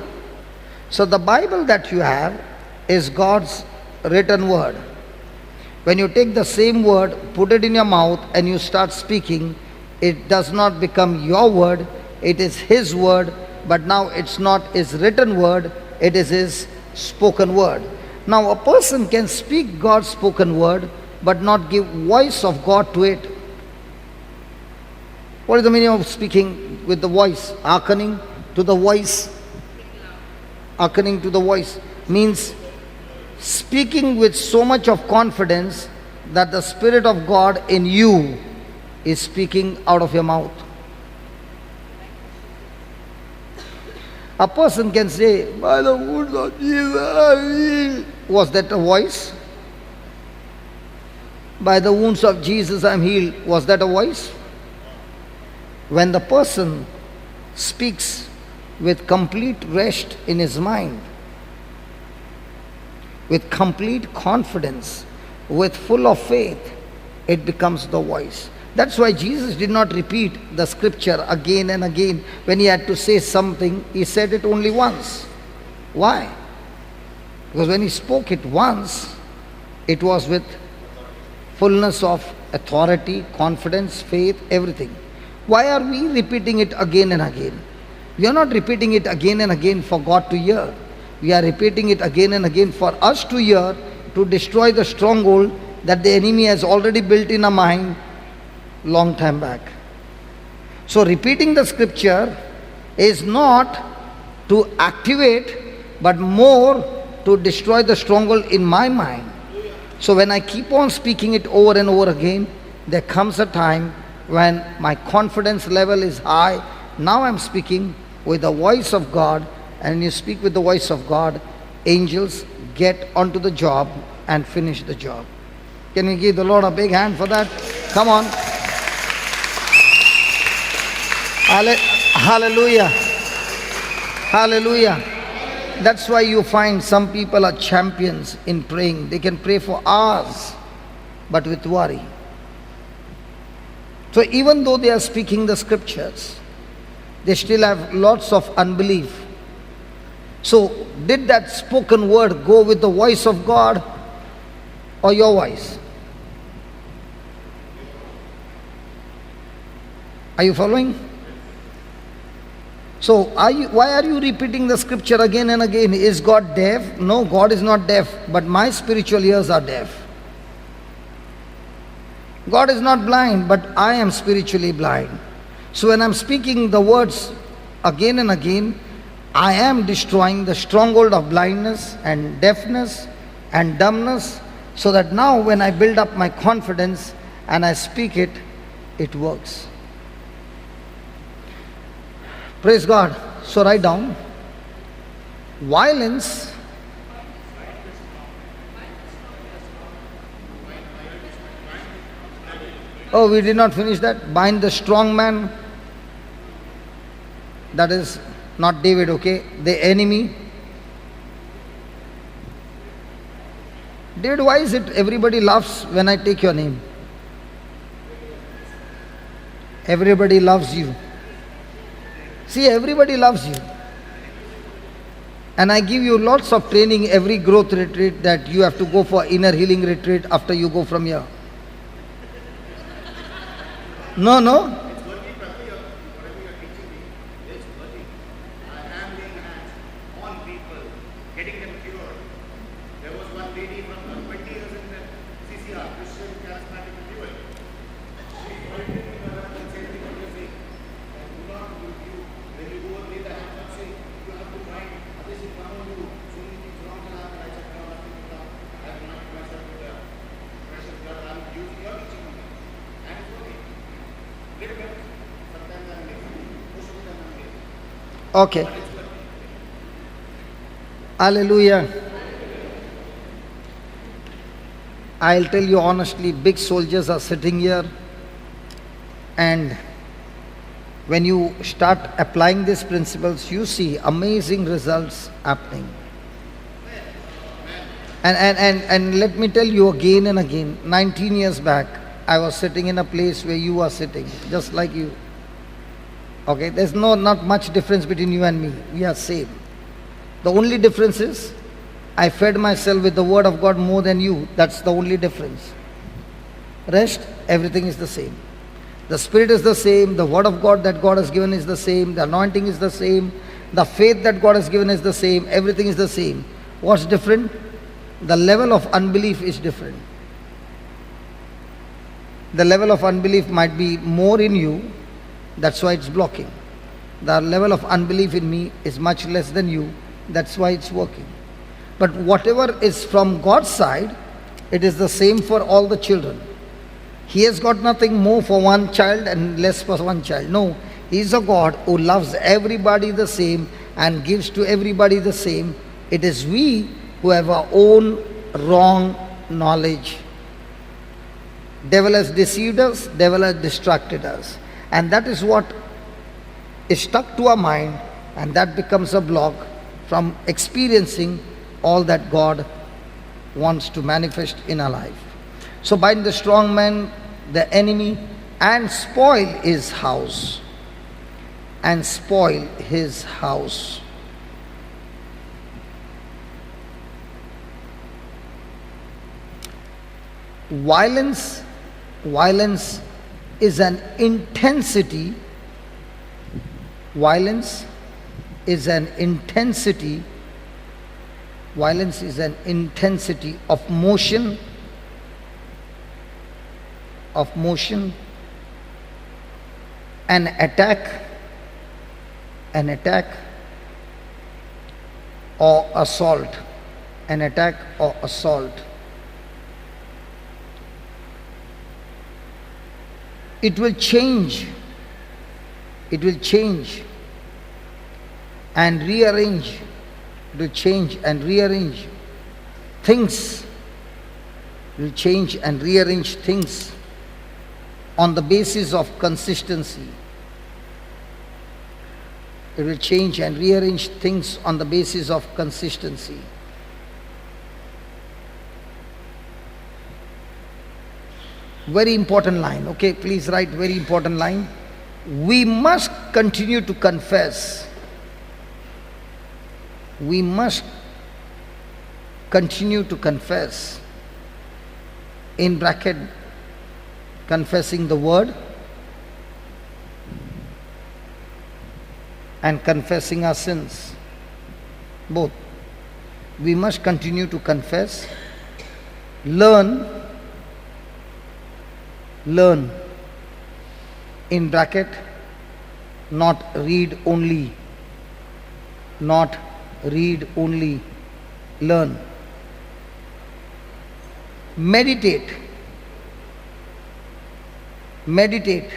S1: So the Bible that you have is God's written word. When you take the same word, put it in your mouth and you start speaking, it does not become your word, it is his word, but now it's not his written word, it is his spoken word. Now a person can speak God's spoken word but not give voice of God to it. What is the meaning of speaking with the voice? Hearkening to the voice. Hearkening to the voice means speaking with so much of confidence that the Spirit of God in you is speaking out of your mouth. A person can say, by the wounds of Jesus I am healed. Was that a voice? By the wounds of Jesus I am healed. Was that a voice? When the person speaks with complete rest in his mind, with complete confidence, with full of faith, it becomes the voice. That's why Jesus did not repeat the scripture again and again. When he had to say something, he said it only once. Why? Because when he spoke it once, it was with fullness of authority, confidence, faith, everything. Why are we repeating it again and again? We are not repeating it again and again for God to hear. We are repeating it again and again for us to hear, to destroy the stronghold that the enemy has already built in our mind long time back. So repeating the scripture is not to activate but more to destroy the stronghold in my mind. So when I keep on speaking it over and over again, there comes a time when my confidence level is high. Now I'm speaking with the voice of God, and you speak with the voice of God, angels get onto the job and finish the job. Can we give the Lord a big hand for that? Come on. Hallelujah. Hallelujah. That's why you find some people are champions in praying. They can pray for hours, but with worry. So even though they are speaking the scriptures, they still have lots of unbelief. So did that spoken word go with the voice of God or your voice? Are you following? So why are you repeating the scripture again and again? Is God deaf? No, God is not deaf, but my spiritual ears are deaf. God is not blind, but I am spiritually blind. So when I'm speaking the words again and again, I am destroying the stronghold of blindness and deafness and dumbness, so that now when I build up my confidence and I speak it, it works. Praise God. So write down. Violence. Oh, we did not finish that. Bind the strong man. That is not David, okay? The enemy. David, why is it everybody laughs when I take your name? Everybody loves you. See, everybody loves you. And I give you lots of training every growth retreat that you have to go for inner healing retreat after you go from here. No, no.
S3: It's working, Prabhu. Whatever you are teaching me, it's working. I am laying hands on people, getting them cured. There was one lady from 20 years in the CCR, Christian Charismatic Renewal. She pointed me around and said, what you say? And do not do you, when you go and lay the hands on, say, you have to mind, others will come on you, so many things wrong can happen. I said, no, nothing will come. I have not myself with the precious blood. I am using your teaching on me. And it's working. Little bit. Sometimes I'm lazy. Most of the time I'm lazy.
S1: Okay.
S3: But it's working.
S1: Hallelujah. I'll tell you honestly, big soldiers are sitting here, and when you start applying these principles, you see amazing results happening. And let me tell you again and again, 19 years back, I was sitting in a place where you are sitting, just like you. Okay, there's not much difference between you and me. We are same. The only difference is, I fed myself with the word of God more than you. That's the only difference. Rest, everything is the same. The spirit is the same. The word of God that God has given is the same. The anointing is the same. The faith that God has given is the same. Everything is the same. What's different? The level of unbelief is different. The level of unbelief might be more in you, that's why it's blocking. The level of unbelief in me is much less than you, that's why it's working. But whatever is from God's side, it is the same for all the children. He has got nothing more for one child and less for one child. No, He is a God who loves everybody the same and gives to everybody the same. It is we who have our own wrong knowledge. Devil has deceived us, devil has distracted us. And that is what is stuck to our mind, and that becomes a block from experiencing all that God wants to manifest in our life. So bind the strong man, the enemy, and spoil his house. And spoil his house. Violence is an intensity. Violence is an intensity. Violence is an intensity of motion, an attack, or assault. An attack or assault. It will change. It will change and rearrange. It will change and rearrange things. It will change and rearrange things on the basis of consistency. It will change and rearrange things on the basis of consistency. Very important line, okay? Please write, very important line. We must continue to confess. We must continue to confess. In bracket, confessing the word and confessing our sins. Both. We must continue to confess, learn, in bracket, not read only, not read only, learn. Meditate, meditate,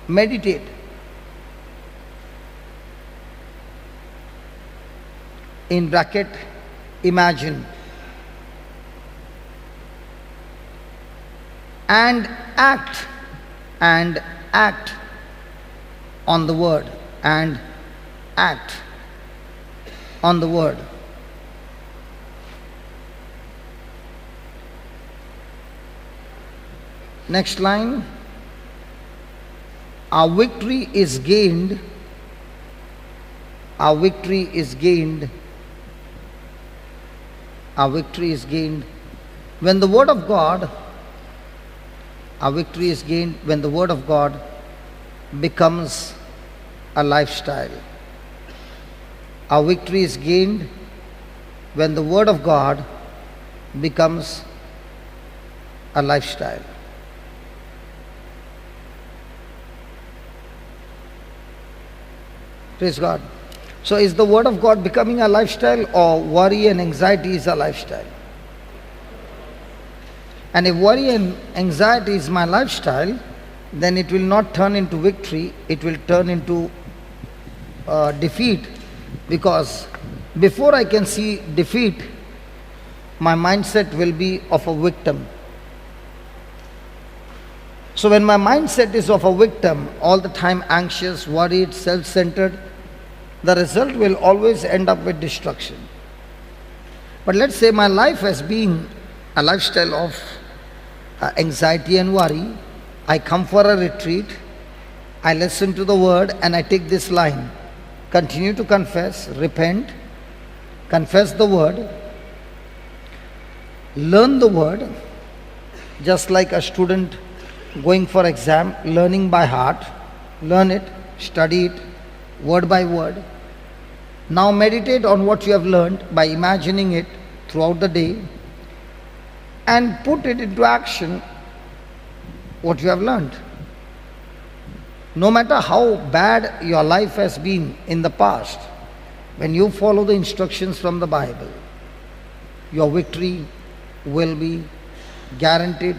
S1: meditate. In bracket, imagine. And act on the word, and act on the word. Next line. Our victory is gained. Our victory is gained. Our victory is gained when the word of God. Our victory is gained when the word of God becomes a lifestyle. Our victory is gained when the word of God becomes a lifestyle. Praise God. So is the word of God becoming a lifestyle, or worry and anxiety is a lifestyle? And if worry and anxiety is my lifestyle, then it will not turn into victory, it will turn into defeat, because before I can see defeat, my mindset will be of a victim. So when my mindset is of a victim, all the time anxious, worried, self-centered, the result will always end up with destruction. But let's say my life has been a lifestyle of anxiety and worry. I come for a retreat, I listen to the word, and I take this line: continue to confess, repent, confess the word, learn the word, just like a student going for exam, learning by heart, learn it, study it, word by word. Now meditate on what you have learned by imagining it throughout the day, and put it into action, what you have learned. No matter how bad your life has been in the past, when you follow the instructions from the Bible, your victory will be guaranteed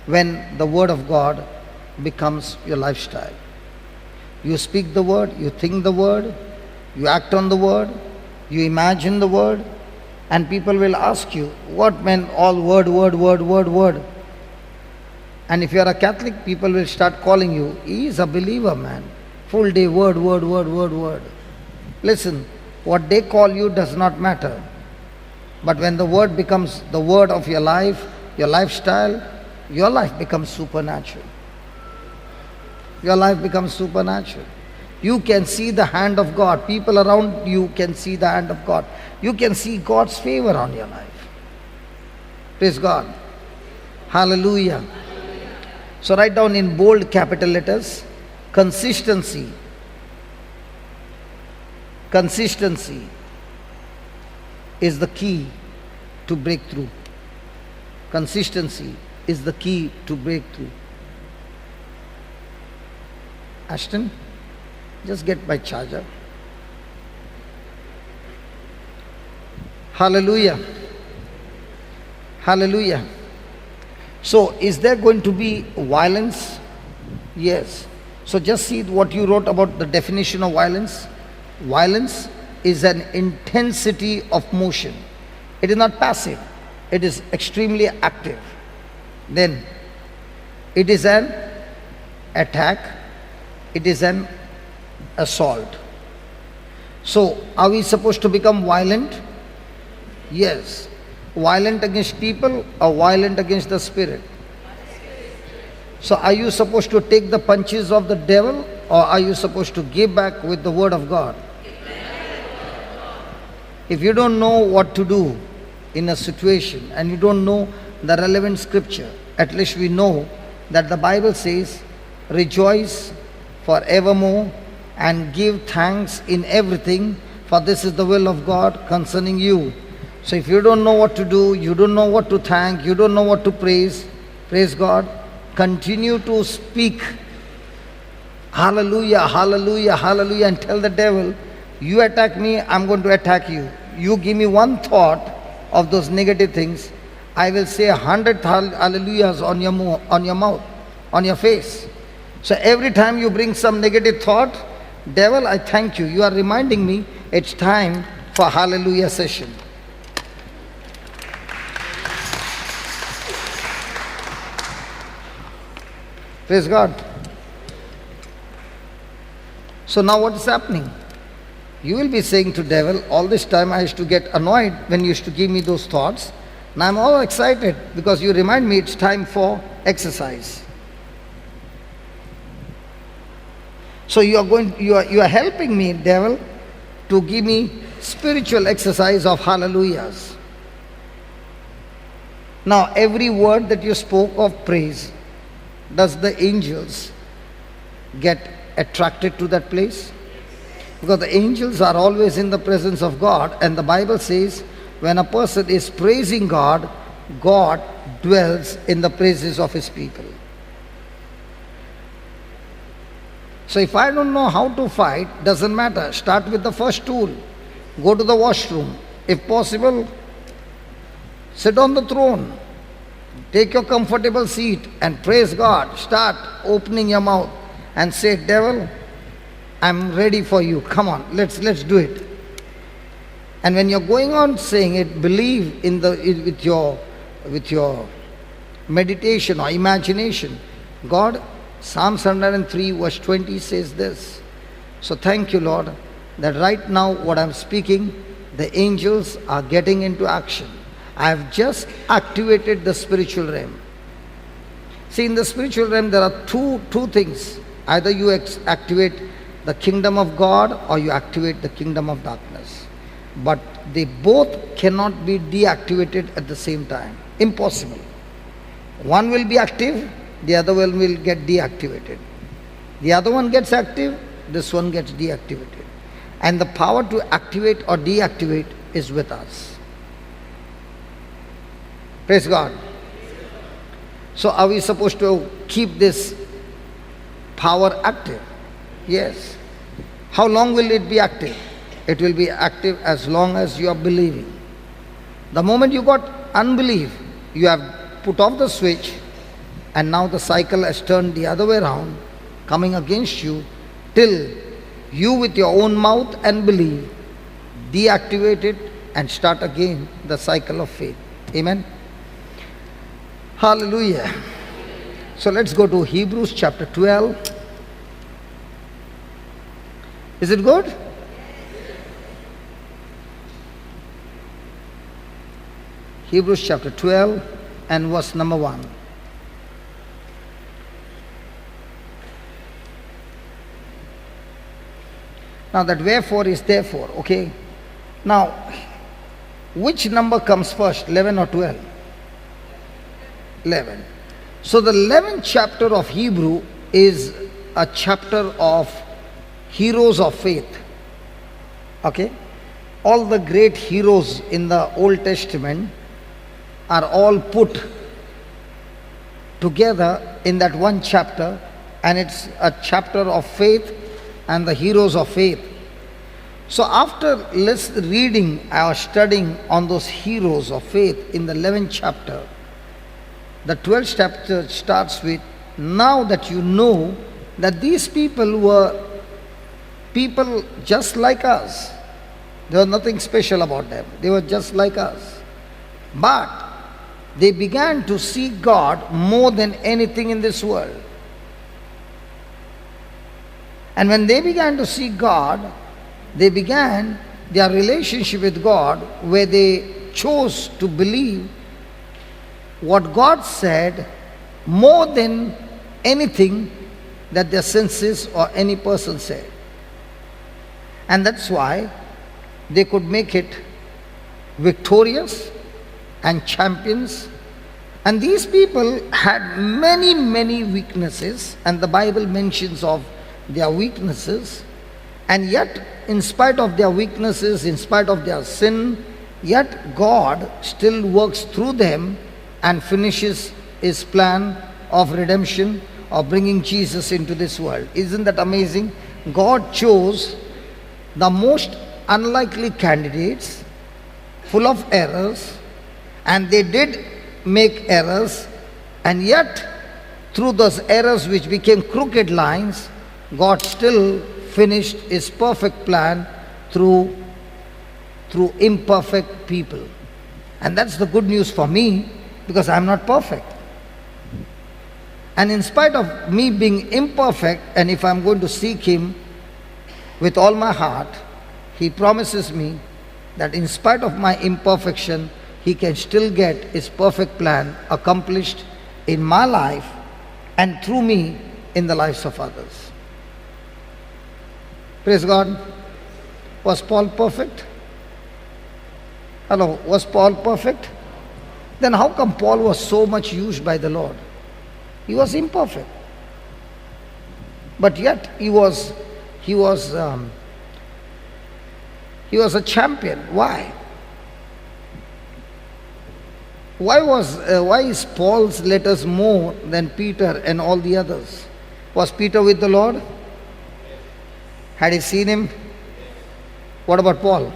S1: when the word of God becomes your lifestyle. You speak the word, you think the word, you act on the word, you imagine the word, and people will ask you, what meant all word, word, word, word, word? And if you are a Catholic, people will start calling you, he is a believer, man. Full day word, word, word, word, word. Listen, what they call you does not matter. But when the word becomes the word of your life, your lifestyle, your life becomes supernatural. Your life becomes supernatural. You can see the hand of God. People around you can see the hand of God. You can see God's favor on your life. Praise God. Hallelujah. So write down in bold capital letters, consistency. Consistency is the key to breakthrough. Consistency is the key to breakthrough. Ashton, just get my charger. Hallelujah. Hallelujah. So, is there going to be violence? Yes. So, just see what you wrote about the definition of violence. Violence is an intensity of motion. It is not passive, it is extremely active. Then, it is an attack, it is an assault. So, are we supposed to become violent? Yes. Violent against people or violent against the spirit? So, are you supposed to take the punches of the devil or are you supposed to give back with the word of God? If you don't know what to do in a situation and you don't know the relevant scripture, at least we know that the Bible says, rejoice forevermore and give thanks in everything, for this is the will of God concerning you. So if you don't know what to do, you don't know what to thank, you don't know what to praise God, continue to speak hallelujah, hallelujah, hallelujah, and tell the devil, you attack me, I'm going to attack you. You give me one thought of those negative things, I will say 100 hallelujahs on your mouth, on your face. So every time you bring some negative thought, devil, I thank you. You are reminding me it's time for hallelujah session. Praise God. So now what is happening? You will be saying to devil, all this time I used to get annoyed when you used to give me those thoughts. Now I'm all excited because you remind me it's time for exercise. So you are helping me, devil, to give me spiritual exercise of hallelujahs. Now every word that you spoke of praise, does the angels get attracted to that place? Because the angels are always in the presence of God, and the Bible says when a person is praising God, God dwells in the praises of his people. So if I don't know how to fight, doesn't matter. Start with the first tool. Go to the washroom. If possible, sit on the throne. Take your comfortable seat and praise God. Start opening your mouth and say, devil, I'm ready for you. Come on, let's do it. And when you're going on saying it, believe in with your meditation or imagination. God, Psalms 103 verse 20 says this. So thank you, Lord, that right now what I'm speaking, the angels are getting into action. I have just activated the spiritual realm. See, in the spiritual realm there are two things. Either you activate the kingdom of God or you activate the kingdom of darkness. But they both cannot be deactivated at the same time. Impossible. One will be active, the other one will get deactivated. The other one gets active, this one gets deactivated. And the power to activate or deactivate is with us. Praise God. So are we supposed to keep this power active? Yes. How long will it be active? It will be active as long as you are believing. The moment you got unbelief, you have put off the switch and now the cycle has turned the other way around, coming against you, till you with your own mouth and believe, deactivate it and start again the cycle of faith. Amen. Hallelujah. So let's go to Hebrews chapter 12. Is it good? Hebrews chapter 12 and verse number 1. Now that wherefore is therefore, okay? Now, which number comes first, 11 or 12? 11. So the 11th chapter of Hebrew is a chapter of heroes of faith. Okay? All the great heroes in the Old Testament are all put together in that one chapter, and it's a chapter of faith and the heroes of faith. So after reading or studying on those heroes of faith in the 11th chapter, the 12th chapter starts with, now that you know that these people were people just like us. There was nothing special about them. They were just like us. But they began to seek God more than anything in this world. And when they began to seek God, they began their relationship with God, where they chose to believe what God said more than anything that their senses or any person said. And that's why they could make it victorious and champions. And these people had many, many weaknesses, and the Bible mentions of their weaknesses. And yet, in spite of their weaknesses, in spite of their sin, yet God still works through them and finishes His plan of redemption, of bringing Jesus into this world. Isn't that amazing? God chose the most unlikely candidates, full of errors, and they did make errors, and yet through those errors which became crooked lines, God still finished His perfect plan through imperfect people. And that's the good news for me, because I'm not perfect. And in spite of me being imperfect, and if I'm going to seek Him with all my heart, He promises me that in spite of my imperfection, He can still get His perfect plan accomplished in my life and through me in the lives of others. Praise God. Was Paul perfect? Hello, was Paul perfect? Then how come Paul was so much used by the Lord? He was imperfect. But yet he was a champion. Why? Why is Paul's letters more than Peter and all the others? Was Peter with the Lord? Had he seen Him? What about Paul?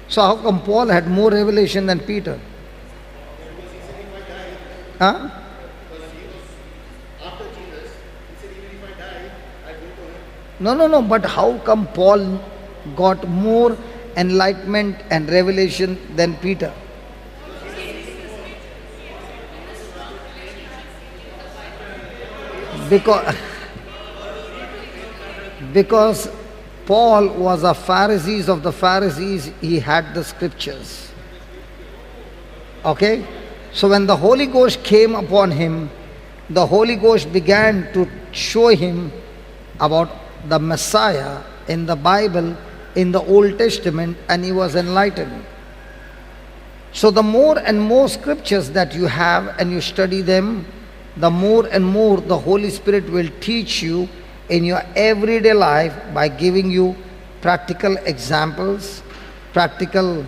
S1: So how come Paul had more revelation than Peter? Huh? No, but how come Paul got more enlightenment and revelation than Peter? Because Paul was a Pharisee of the Pharisees, he had the scriptures. Okay? So when the Holy Ghost came upon him, the Holy Ghost began to show him about the Messiah in the Bible, in the Old Testament, and he was enlightened. So the more and more scriptures that you have and you study them, the more and more the Holy Spirit will teach you in your everyday life by giving you practical examples, practical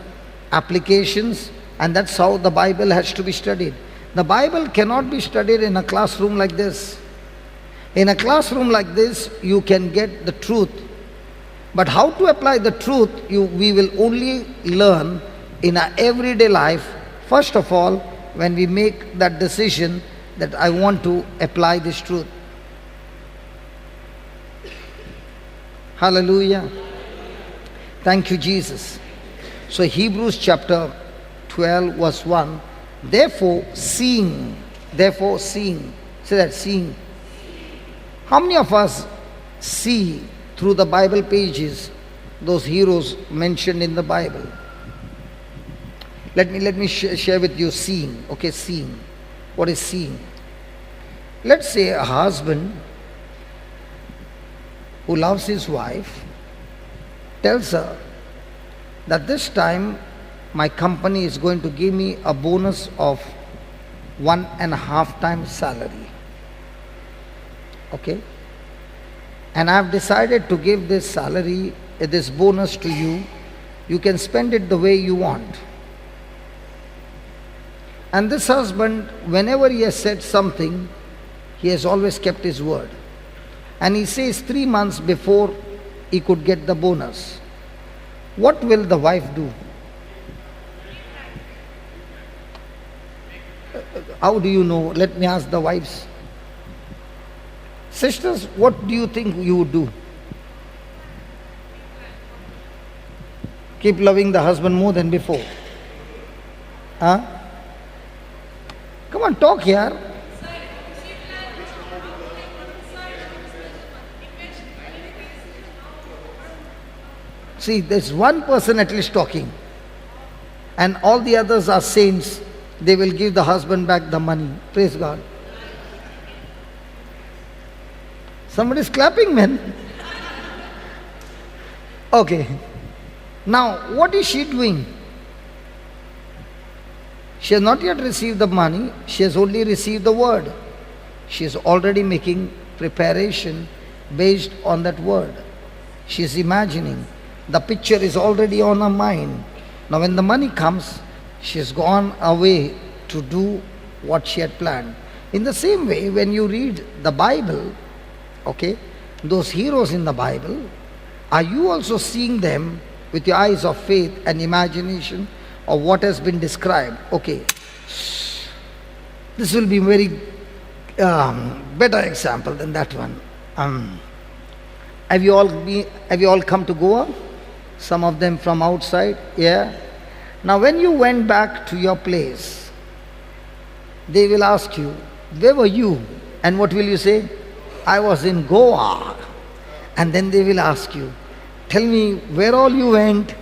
S1: applications, and that's how the Bible has to be studied. The Bible cannot be studied in a classroom like this. In a classroom like this, you can get the truth. But how to apply the truth, we will only learn in our everyday life. First of all, when we make that decision that I want to apply this truth. Hallelujah. Thank you, Jesus. So Hebrews chapter 12 verse 1. Therefore seeing. Say that, seeing. How many of us see through the Bible pages those heroes mentioned in the Bible? Let me share with you seeing. Okay, seeing. What is seeing? Let's say a husband who loves his wife tells her that this time my company is going to give me a bonus of 1.5 times salary. Okay? And I've decided to give this salary, this bonus to you. You can spend it the way you want. And this husband, whenever he has said something, he has always kept his word. And he says 3 months before he could get the bonus. What will the wife do? How do you know? Let me ask the wives. Sisters, what do you think you would do? Keep loving the husband more than before. Huh? Come on, talk here. See, there's one person at least talking, and all the others are saints. They will give the husband back the money. Praise God. Somebody's clapping, man. Okay. Now, what is she doing? She has not yet received the money. She has only received the word. She is already making preparation based on that word. She is imagining. The picture is already on her mind. Now when the money comes, she has gone away to do what she had planned. In the same way, when you read the Bible, okay, those heroes in the Bible, are you also seeing them with your eyes of faith and imagination of what has been described? Okay, this will be very better example than that one. Have you all come to Goa? Some of them from outside, yeah. Now when you went back to your place, they will ask you, where were you? And what will you say? I was in Goa. And then they will ask you, tell me where all you went.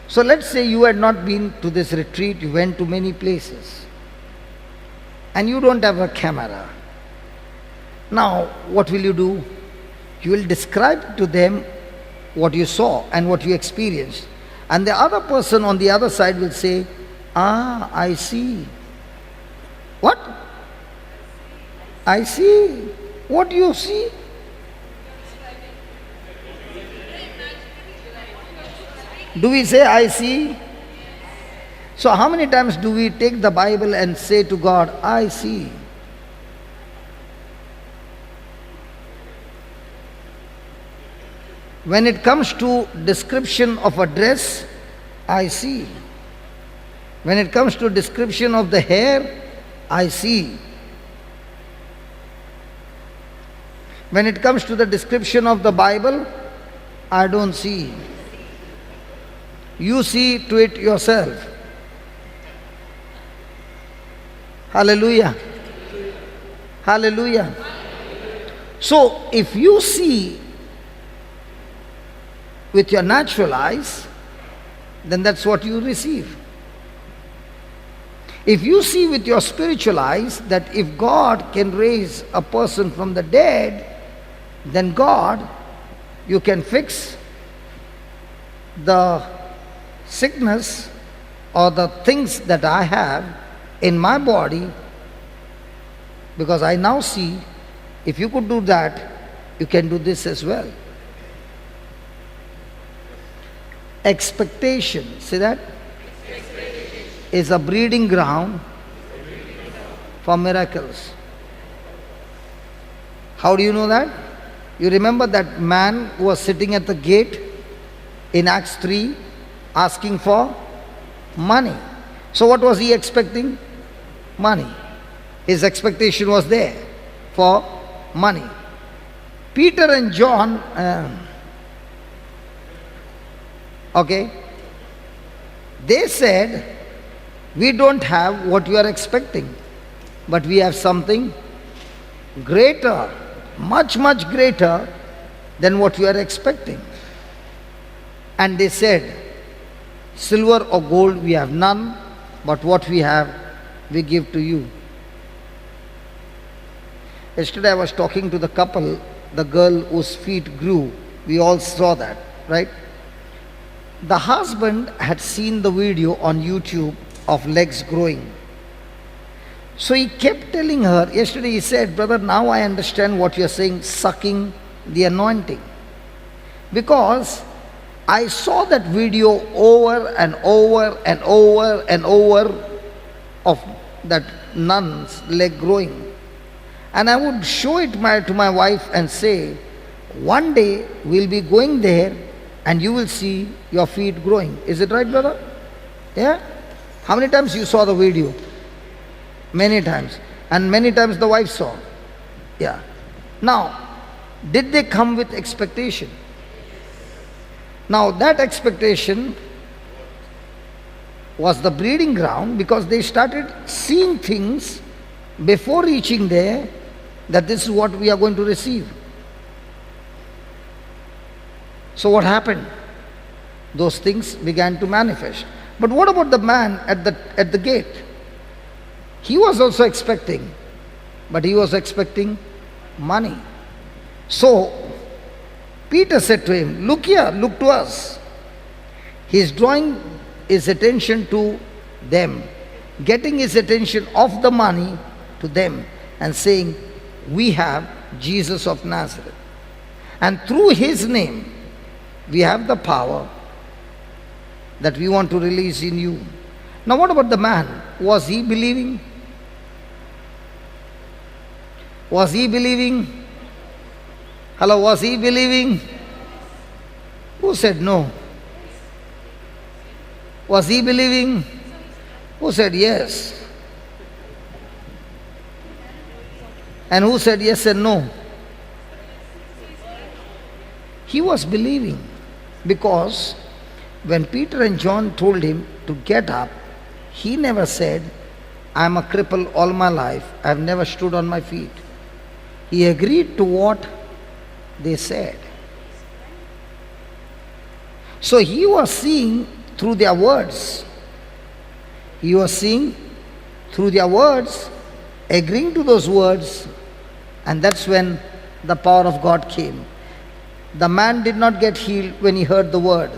S1: So let's say you had not been to this retreat, you went to many places, and you don't have a camera. Now what will you do? You will describe to them what you saw and what you experienced. And the other person on the other side will say, ah, I see. What? I see. What do you see? Do we say, I see? So how many times do we take the Bible and say to God, I see? When it comes to description of a dress, I see. When it comes to description of the hair, I see. When it comes to the description of the Bible, I don't see. You see to it yourself. Hallelujah. Hallelujah. So if you see with your natural eyes, then that's what you receive. If you see with your spiritual eyes that if God can raise a person from the dead, then God, you can fix the sickness or the things that I have in my body, because I now see, if you could do that, you can do this as well. Expectation, see that? Is a breeding ground for miracles. How do you know that? You remember that man who was sitting at the gate in Acts 3 asking for money. So what was he expecting? Money. His expectation was there for money. Peter and John, okay, they said, we don't have what you are expecting, but we have something greater, much, much greater than what you are expecting. And they said, silver or gold we have none, but what we have we give to you. Yesterday I was talking to the couple, the girl whose feet grew. We all saw that, right? The husband had seen the video on YouTube of legs growing. So he kept telling her, yesterday he said, brother, now I understand what you're saying, sucking the anointing. Because I saw that video over and over and over and over of that nun's leg growing. And I would show it to my wife and say, one day we'll be going there and you will see your feet growing. Is it right, brother? Yeah? How many times you saw the video? Many times. And many times the wife saw. Yeah. Now, did they come with expectation? Now, that expectation was the breeding ground, because they started seeing things before reaching there, that this is what we are going to receive. So what happened? Those things began to manifest. But what about the man at the gate? He was also expecting, but he was expecting money. So Peter said to him, look here, look to us. He is drawing his attention to them, getting his attention off the money to them, and saying, we have Jesus of Nazareth. And through his name, we have the power that we want to release in you. Now what about the man? Was he believing? Was he believing? Hello, was he believing? Who said no? Was he believing? Who said yes? And who said yes and no? He was believing, because when Peter and John told him to get up, he never said, I'm a cripple all my life, I've never stood on my feet. He agreed to what they said. So he was seeing through their words. He was seeing through their words, agreeing to those words, and that's when the power of God came. The man did not get healed when he heard the word.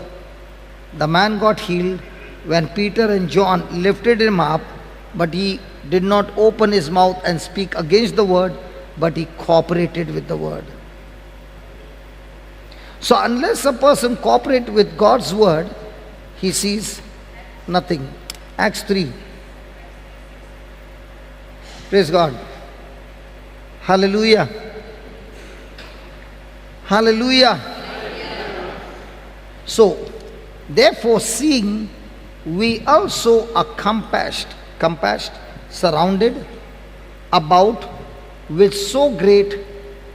S1: The man got healed when Peter and John lifted him up, but he did not open his mouth and speak against the word, but he cooperated with the word. So unless a person cooperates with God's word, he sees nothing. Acts 3. Praise God. Hallelujah. Hallelujah. So, therefore, seeing we also are compassed, surrounded about with so great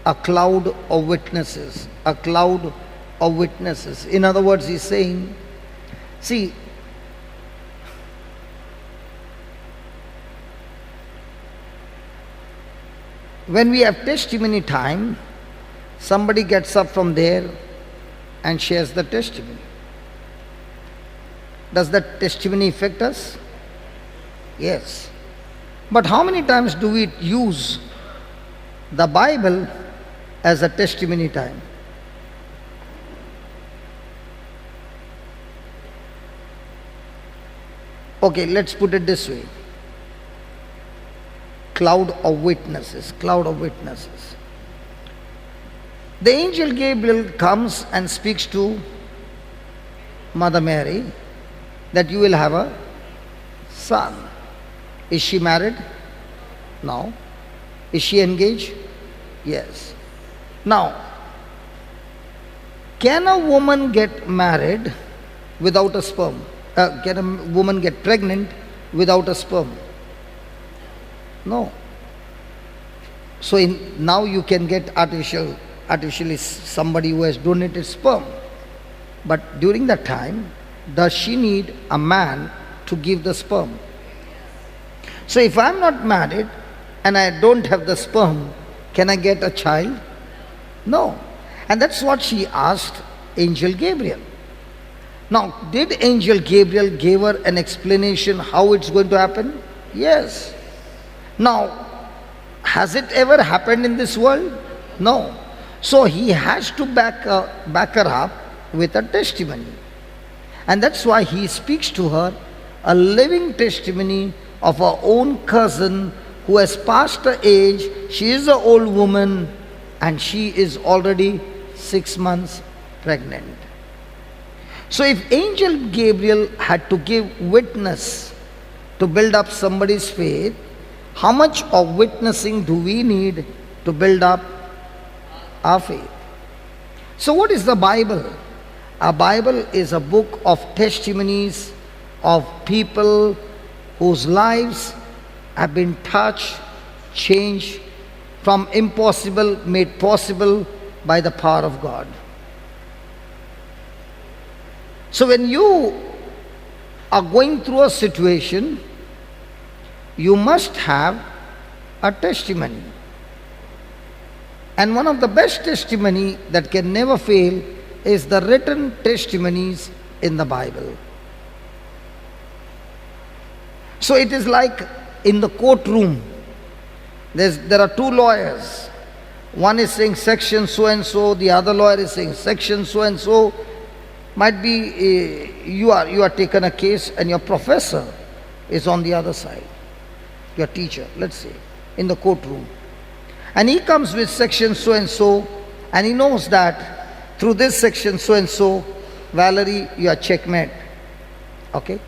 S1: a cloud of witnesses. A cloud of witnesses. In other words, he's saying, see, when we have testimony time, somebody gets up from there and shares the testimony. Does that testimony affect us? Yes. But how many times do we use the Bible as a testimony time? Okay, let's put it this way. Cloud of witnesses, cloud of witnesses. The angel Gabriel comes and speaks to Mother Mary that you will have a son. Is she married? No. Is she engaged? Yes. Now, can a woman get married without a sperm? Can a woman get pregnant without a sperm? No. So now you can get artificially somebody who has donated sperm. But during that time, does she need a man to give the sperm? So if I'm not married and I don't have the sperm, can I get a child? No. And that's what she asked Angel Gabriel. Now, did Angel Gabriel give her an explanation how it's going to happen? Yes. Now, has it ever happened in this world? No. So he has to back her up with a testimony. And that's why he speaks to her a living testimony of her own cousin who has passed her age. She is an old woman and she is already 6 months pregnant. So if Angel Gabriel had to give witness to build up somebody's faith, How much of witnessing do we need to build up our faith? So what is the Bible? A Bible is a book of testimonies of people whose lives have been touched, changed, from impossible made possible by the power of God. So when you are going through a situation, you must have a testimony. And one of the best testimony that can never fail is the written testimonies in the Bible. So it is like in the courtroom, there are two lawyers. One is saying section so and so, the other lawyer is saying section so and so. Might be you are taken a case and your professor is on the other side, your teacher, let's say, in the courtroom. And he comes with section so and so, and he knows that through this section so and so, Valerie, you are checkmate. Okay?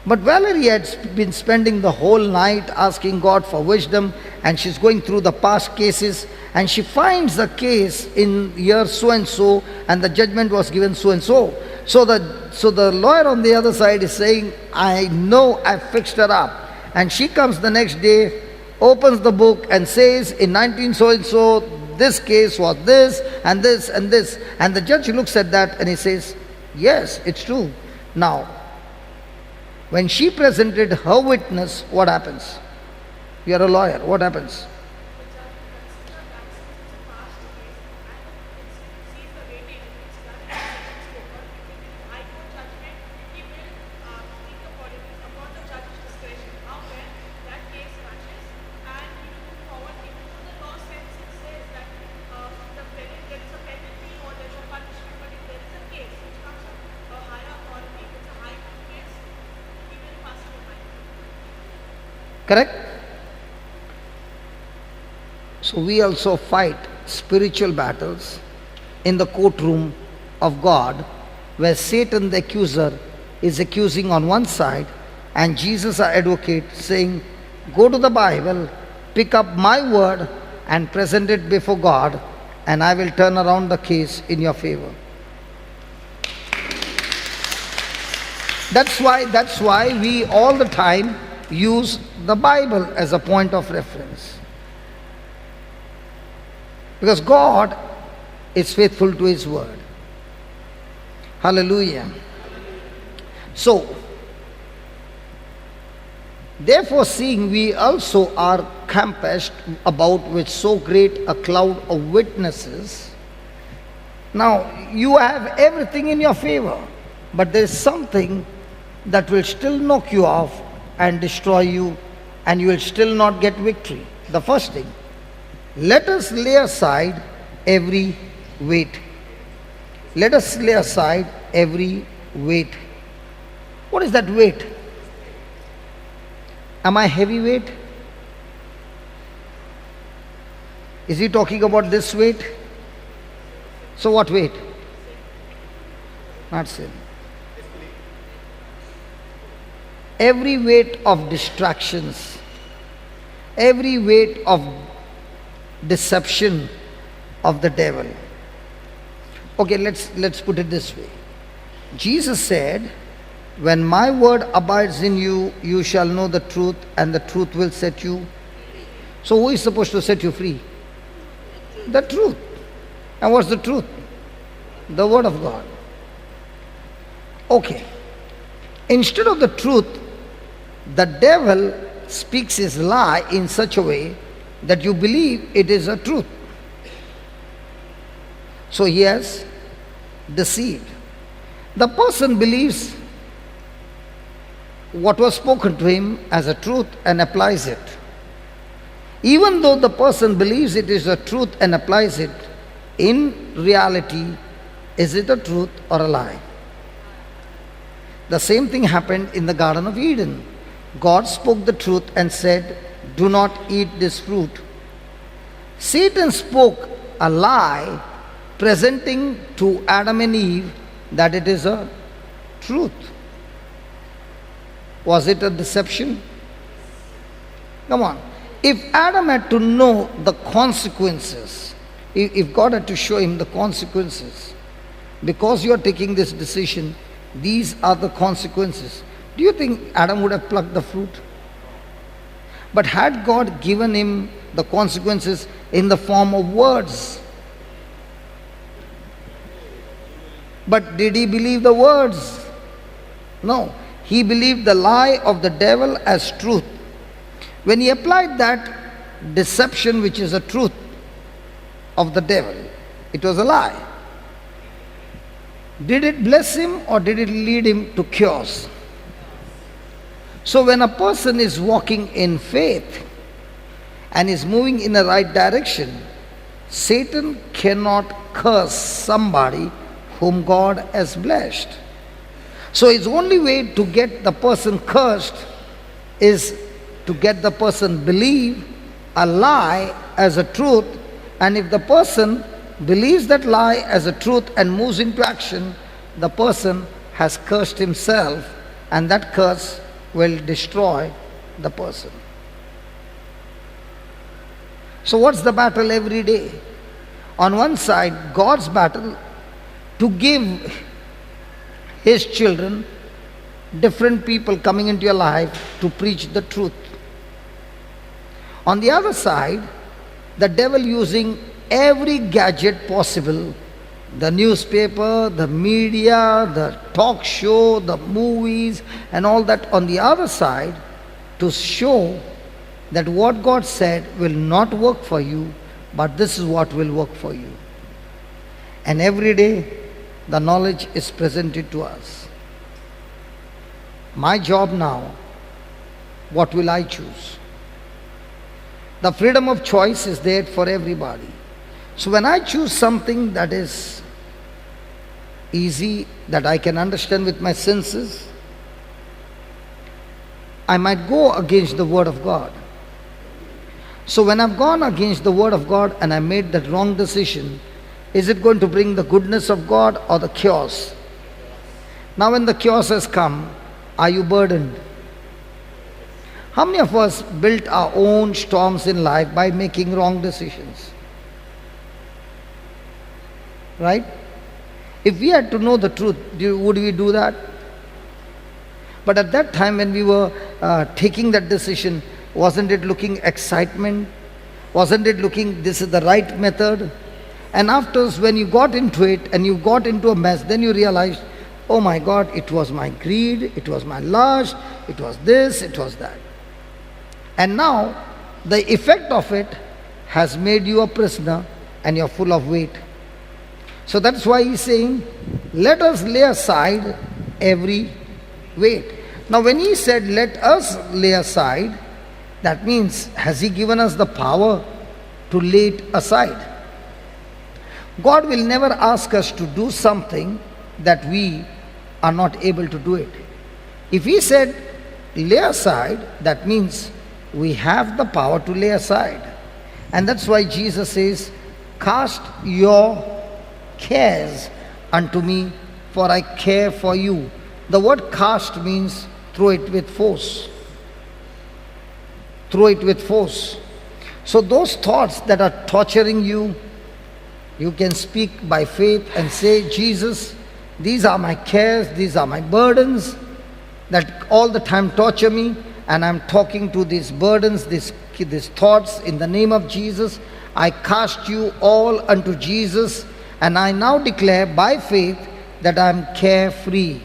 S1: But Valerie had been spending the whole night asking God for wisdom, and she's going through the past cases, and she finds the case in year so and so, and the judgment was given so and so. So the lawyer on the other side is saying, I know I fixed her up. And she comes the next day, opens the book and says, in 19 so and so, this case was this and this and this. And the judge looks at that and he says, yes, it's true. Now, when she presented her witness, what happens? You are a lawyer, what happens? Correct? So we also fight spiritual battles in the courtroom of God, where Satan the accuser is accusing on one side and Jesus our advocate saying, go to the Bible, pick up my word and present it before God, and I will turn around the case in your favor. That's why we all the time use the Bible as a point of reference. Because God is faithful to His word. Hallelujah. So, therefore, seeing we also are compassed about with so great a cloud of witnesses. Now, you have everything in your favor, but there is something that will still knock you off and destroy you, and you will still not get victory. The first thing, let us lay aside every weight. Let us lay aside every weight. What is that weight? Am I heavyweight? Is he talking about this weight? So what weight? Not sin. Every weight of distractions, every weight of deception of the devil. Okay, let's put it this way. Jesus said, when my word abides in you, you shall know the truth, and the truth will set you. So who is supposed to set you free? The truth. And what's the truth? The word of God. Okay. Instead of the truth, the devil speaks his lie in such a way that you believe it is a truth. So he has deceived. The person believes what was spoken to him as a truth and applies it. Even though the person believes it is a truth and applies it, in reality, is it a truth or a lie? The same thing happened in the Garden of Eden. God spoke the truth and said, do not eat this fruit. Satan spoke a lie, presenting to Adam and Eve that it is a truth. Was it a deception? Come on. If Adam had to know the consequences, if God had to show him the consequences, because you are taking this decision, these are the consequences. Do you think Adam would have plucked the fruit? But had God given him the consequences in the form of words? But did he believe the words? No. He believed the lie of the devil as truth. When he applied that deception, which is a truth of the devil, it was a lie. Did it bless him or did it lead him to chaos? So when a person is walking in faith and is moving in the right direction, Satan cannot curse somebody whom God has blessed. So his only way to get the person cursed is to get the person believe a lie as a truth, and if the person believes that lie as a truth and moves into action, the person has cursed himself, and that curse will destroy the person. So what's the battle every day? On one side, God's battle to give his children, different people coming into your life to preach the truth. On the other side, the devil using every gadget possible, the newspaper, the media, the talk show, the movies, and all that on the other side, to show that what God said will not work for you, but this is what will work for you. And every day, the knowledge is presented to us. My job now, what will I choose? The freedom of choice is there for everybody. So when I choose something that is easy, that I can understand with my senses, I might go against the word of God. So when I've gone against the word of God and I made that wrong decision, is it going to bring the goodness of God or the chaos? Now when the chaos has come, are you burdened? How many of us built our own storms in life by making wrong decisions? Right? If we had to know the truth, would we do that? But at that time when we were taking that decision, wasn't it looking excitement? Wasn't it looking this is the right method? And afterwards, when you got into it and you got into a mess, then you realized, oh my God, it was my greed, it was my lust, it was this, it was that. And now, the effect of it has made you a prisoner and you're full of weight. So that's why he's saying, let us lay aside every weight. Now when he said, let us lay aside, that means, has he given us the power to lay it aside? God will never ask us to do something that we are not able to do it. If he said, lay aside, that means we have the power to lay aside. And that's why Jesus says, cast your cares unto me, for I care for you. The word cast means throw it with force. Throw it with force. So those thoughts that are torturing you, you can speak by faith and say, Jesus, these are my cares, these are my burdens that all the time torture me, and I'm talking to these burdens, these thoughts in the name of Jesus. I cast you all unto Jesus, and I now declare by faith that I'm carefree.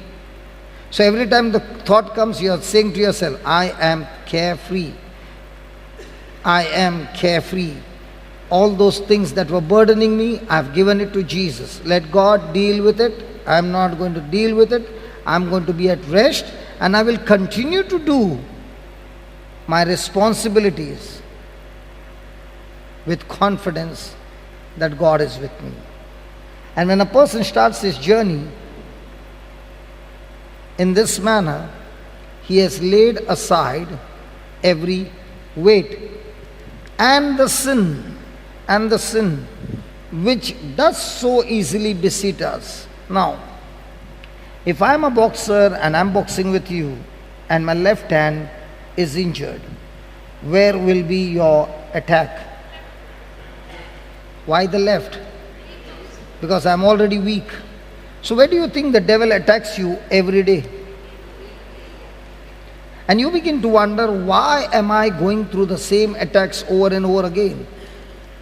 S1: So every time the thought comes, you are saying to yourself, I am carefree. I am carefree. All those things that were burdening me, I've given it to Jesus. Let God deal with it. I'm not going to deal with it. I'm going to be at rest, and I will continue to do my responsibilities with confidence that God is with me. And when a person starts his journey in this manner, he has laid aside every weight and the sin which does so easily beset us. Now, if I'm a boxer and I'm boxing with you and my left hand is injured, where will be your attack? Why the left? Because I'm already weak. So where do you think the devil attacks you every day? And you begin to wonder, why am I going through the same attacks over and over again?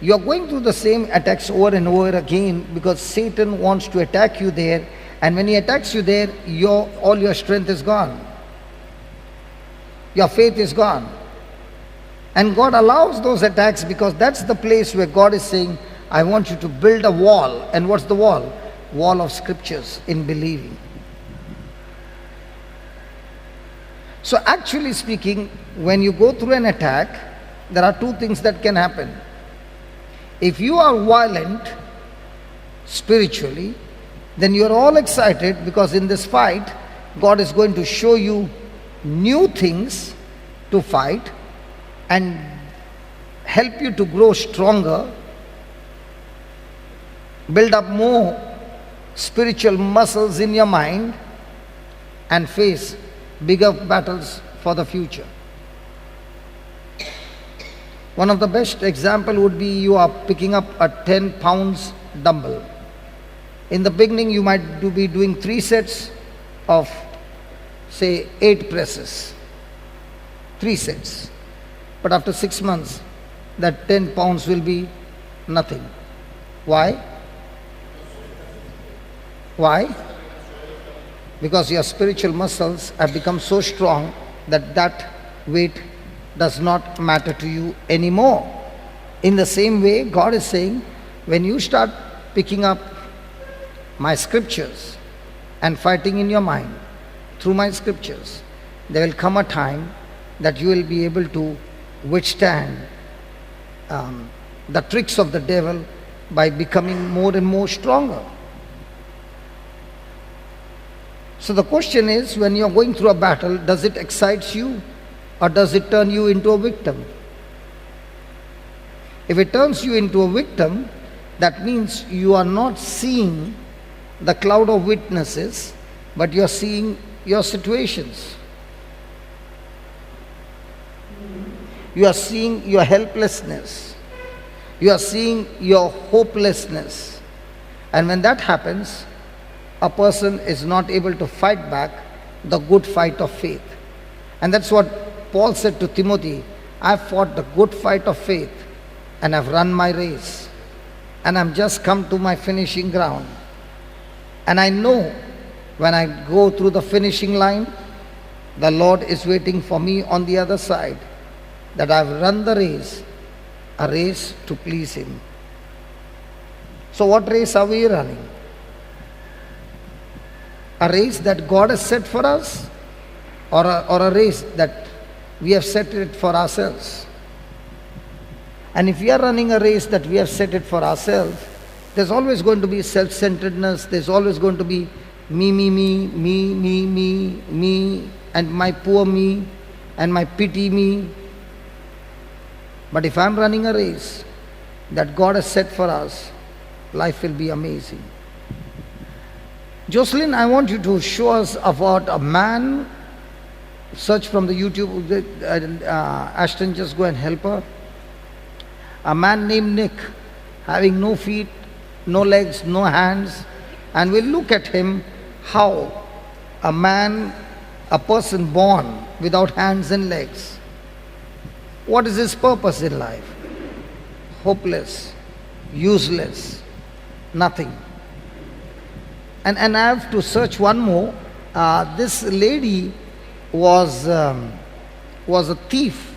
S1: You're going through the same attacks over and over again because Satan wants to attack you there, and when he attacks you there, all your strength is gone. Your faith is gone. And God allows those attacks because that's the place where God is saying, I want you to build a wall. And what's the wall? Wall of scriptures in believing. So actually speaking, when you go through an attack, there are two things that can happen. If you are violent spiritually, then you are all excited because in this fight, God is going to show you new things to fight and help you to grow stronger, build up more spiritual muscles in your mind, and face bigger battles for the future. One of the best example would be you are picking up a 10 pounds dumbbell. In the beginning you might be doing 3 sets of say 8 presses. 3 sets. But after 6 months that 10 pounds will be nothing. Why? Why? Because your spiritual muscles have become so strong that weight does not matter to you anymore. In the same way, God is saying, when you start picking up my scriptures and fighting in your mind through my scriptures, there will come a time that you will be able to withstand the tricks of the devil by becoming more and more stronger. So the question is, when you are going through a battle, does it excite you or does it turn you into a victim? If it turns you into a victim, that means you are not seeing the cloud of witnesses, but you are seeing your situations. You are seeing your helplessness. You are seeing your hopelessness. And when that happens, a person is not able to fight back the good fight of faith. And that's what Paul said to Timothy, I've fought the good fight of faith and I've run my race. And I'm just come to my finishing ground. And I know when I go through the finishing line, the Lord is waiting for me on the other side. That I've run the race, a race to please Him. So what race are we running? A race that God has set for us, or a race that we have set it for ourselves? And if we are running a race that we have set it for ourselves, there's always going to be self-centeredness, there's always going to be me, and my poor me, and my pity me. But if I'm running a race that God has set for us, life will be amazing. Jocelyn, I want you to show us about a man. Search from the YouTube, Ashton, just go and help her. A man named Nick, having no feet, no legs, no hands, and we'll look at him, how a person born without hands and legs, what is his purpose in life? Hopeless, useless, nothing. And I have to search one more. This lady was a thief.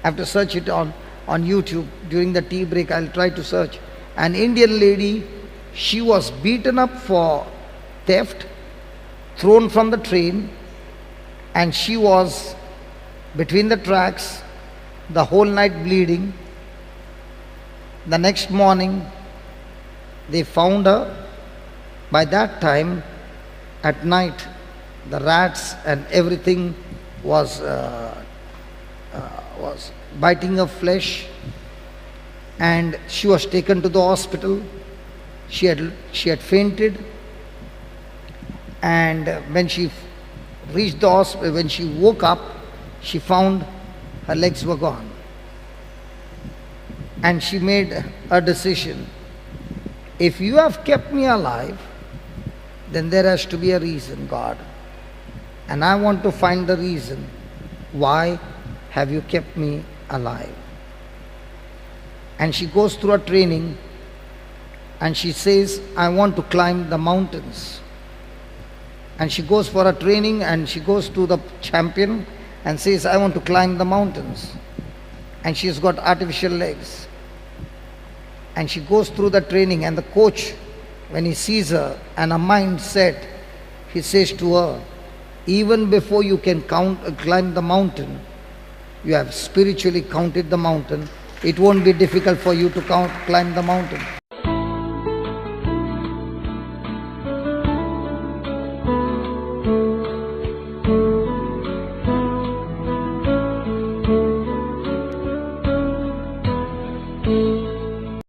S1: I have to search it on YouTube. During the tea break, I'll try to search. An Indian lady, she was beaten up for theft, thrown from the train, and she was between the tracks the whole night bleeding. The next morning, they found her. By that time, at night, the rats and everything was biting her flesh, and she was taken to the hospital. She had fainted, and when she reached the hospital, when she woke up, she found her legs were gone. And she made a decision. If you have kept me alive, then there has to be a reason, God. And I want to find the reason. Why have you kept me alive? And she goes through a training and she says, I want to climb the mountains. And she goes for a training and she goes to the champion and says, I want to climb the mountains. And she's got artificial legs. And she goes through the training, and the coach, when he sees her and her mind set, he says to her, even before you can climb the mountain, you have spiritually counted the mountain. It won't be difficult for you to climb the mountain.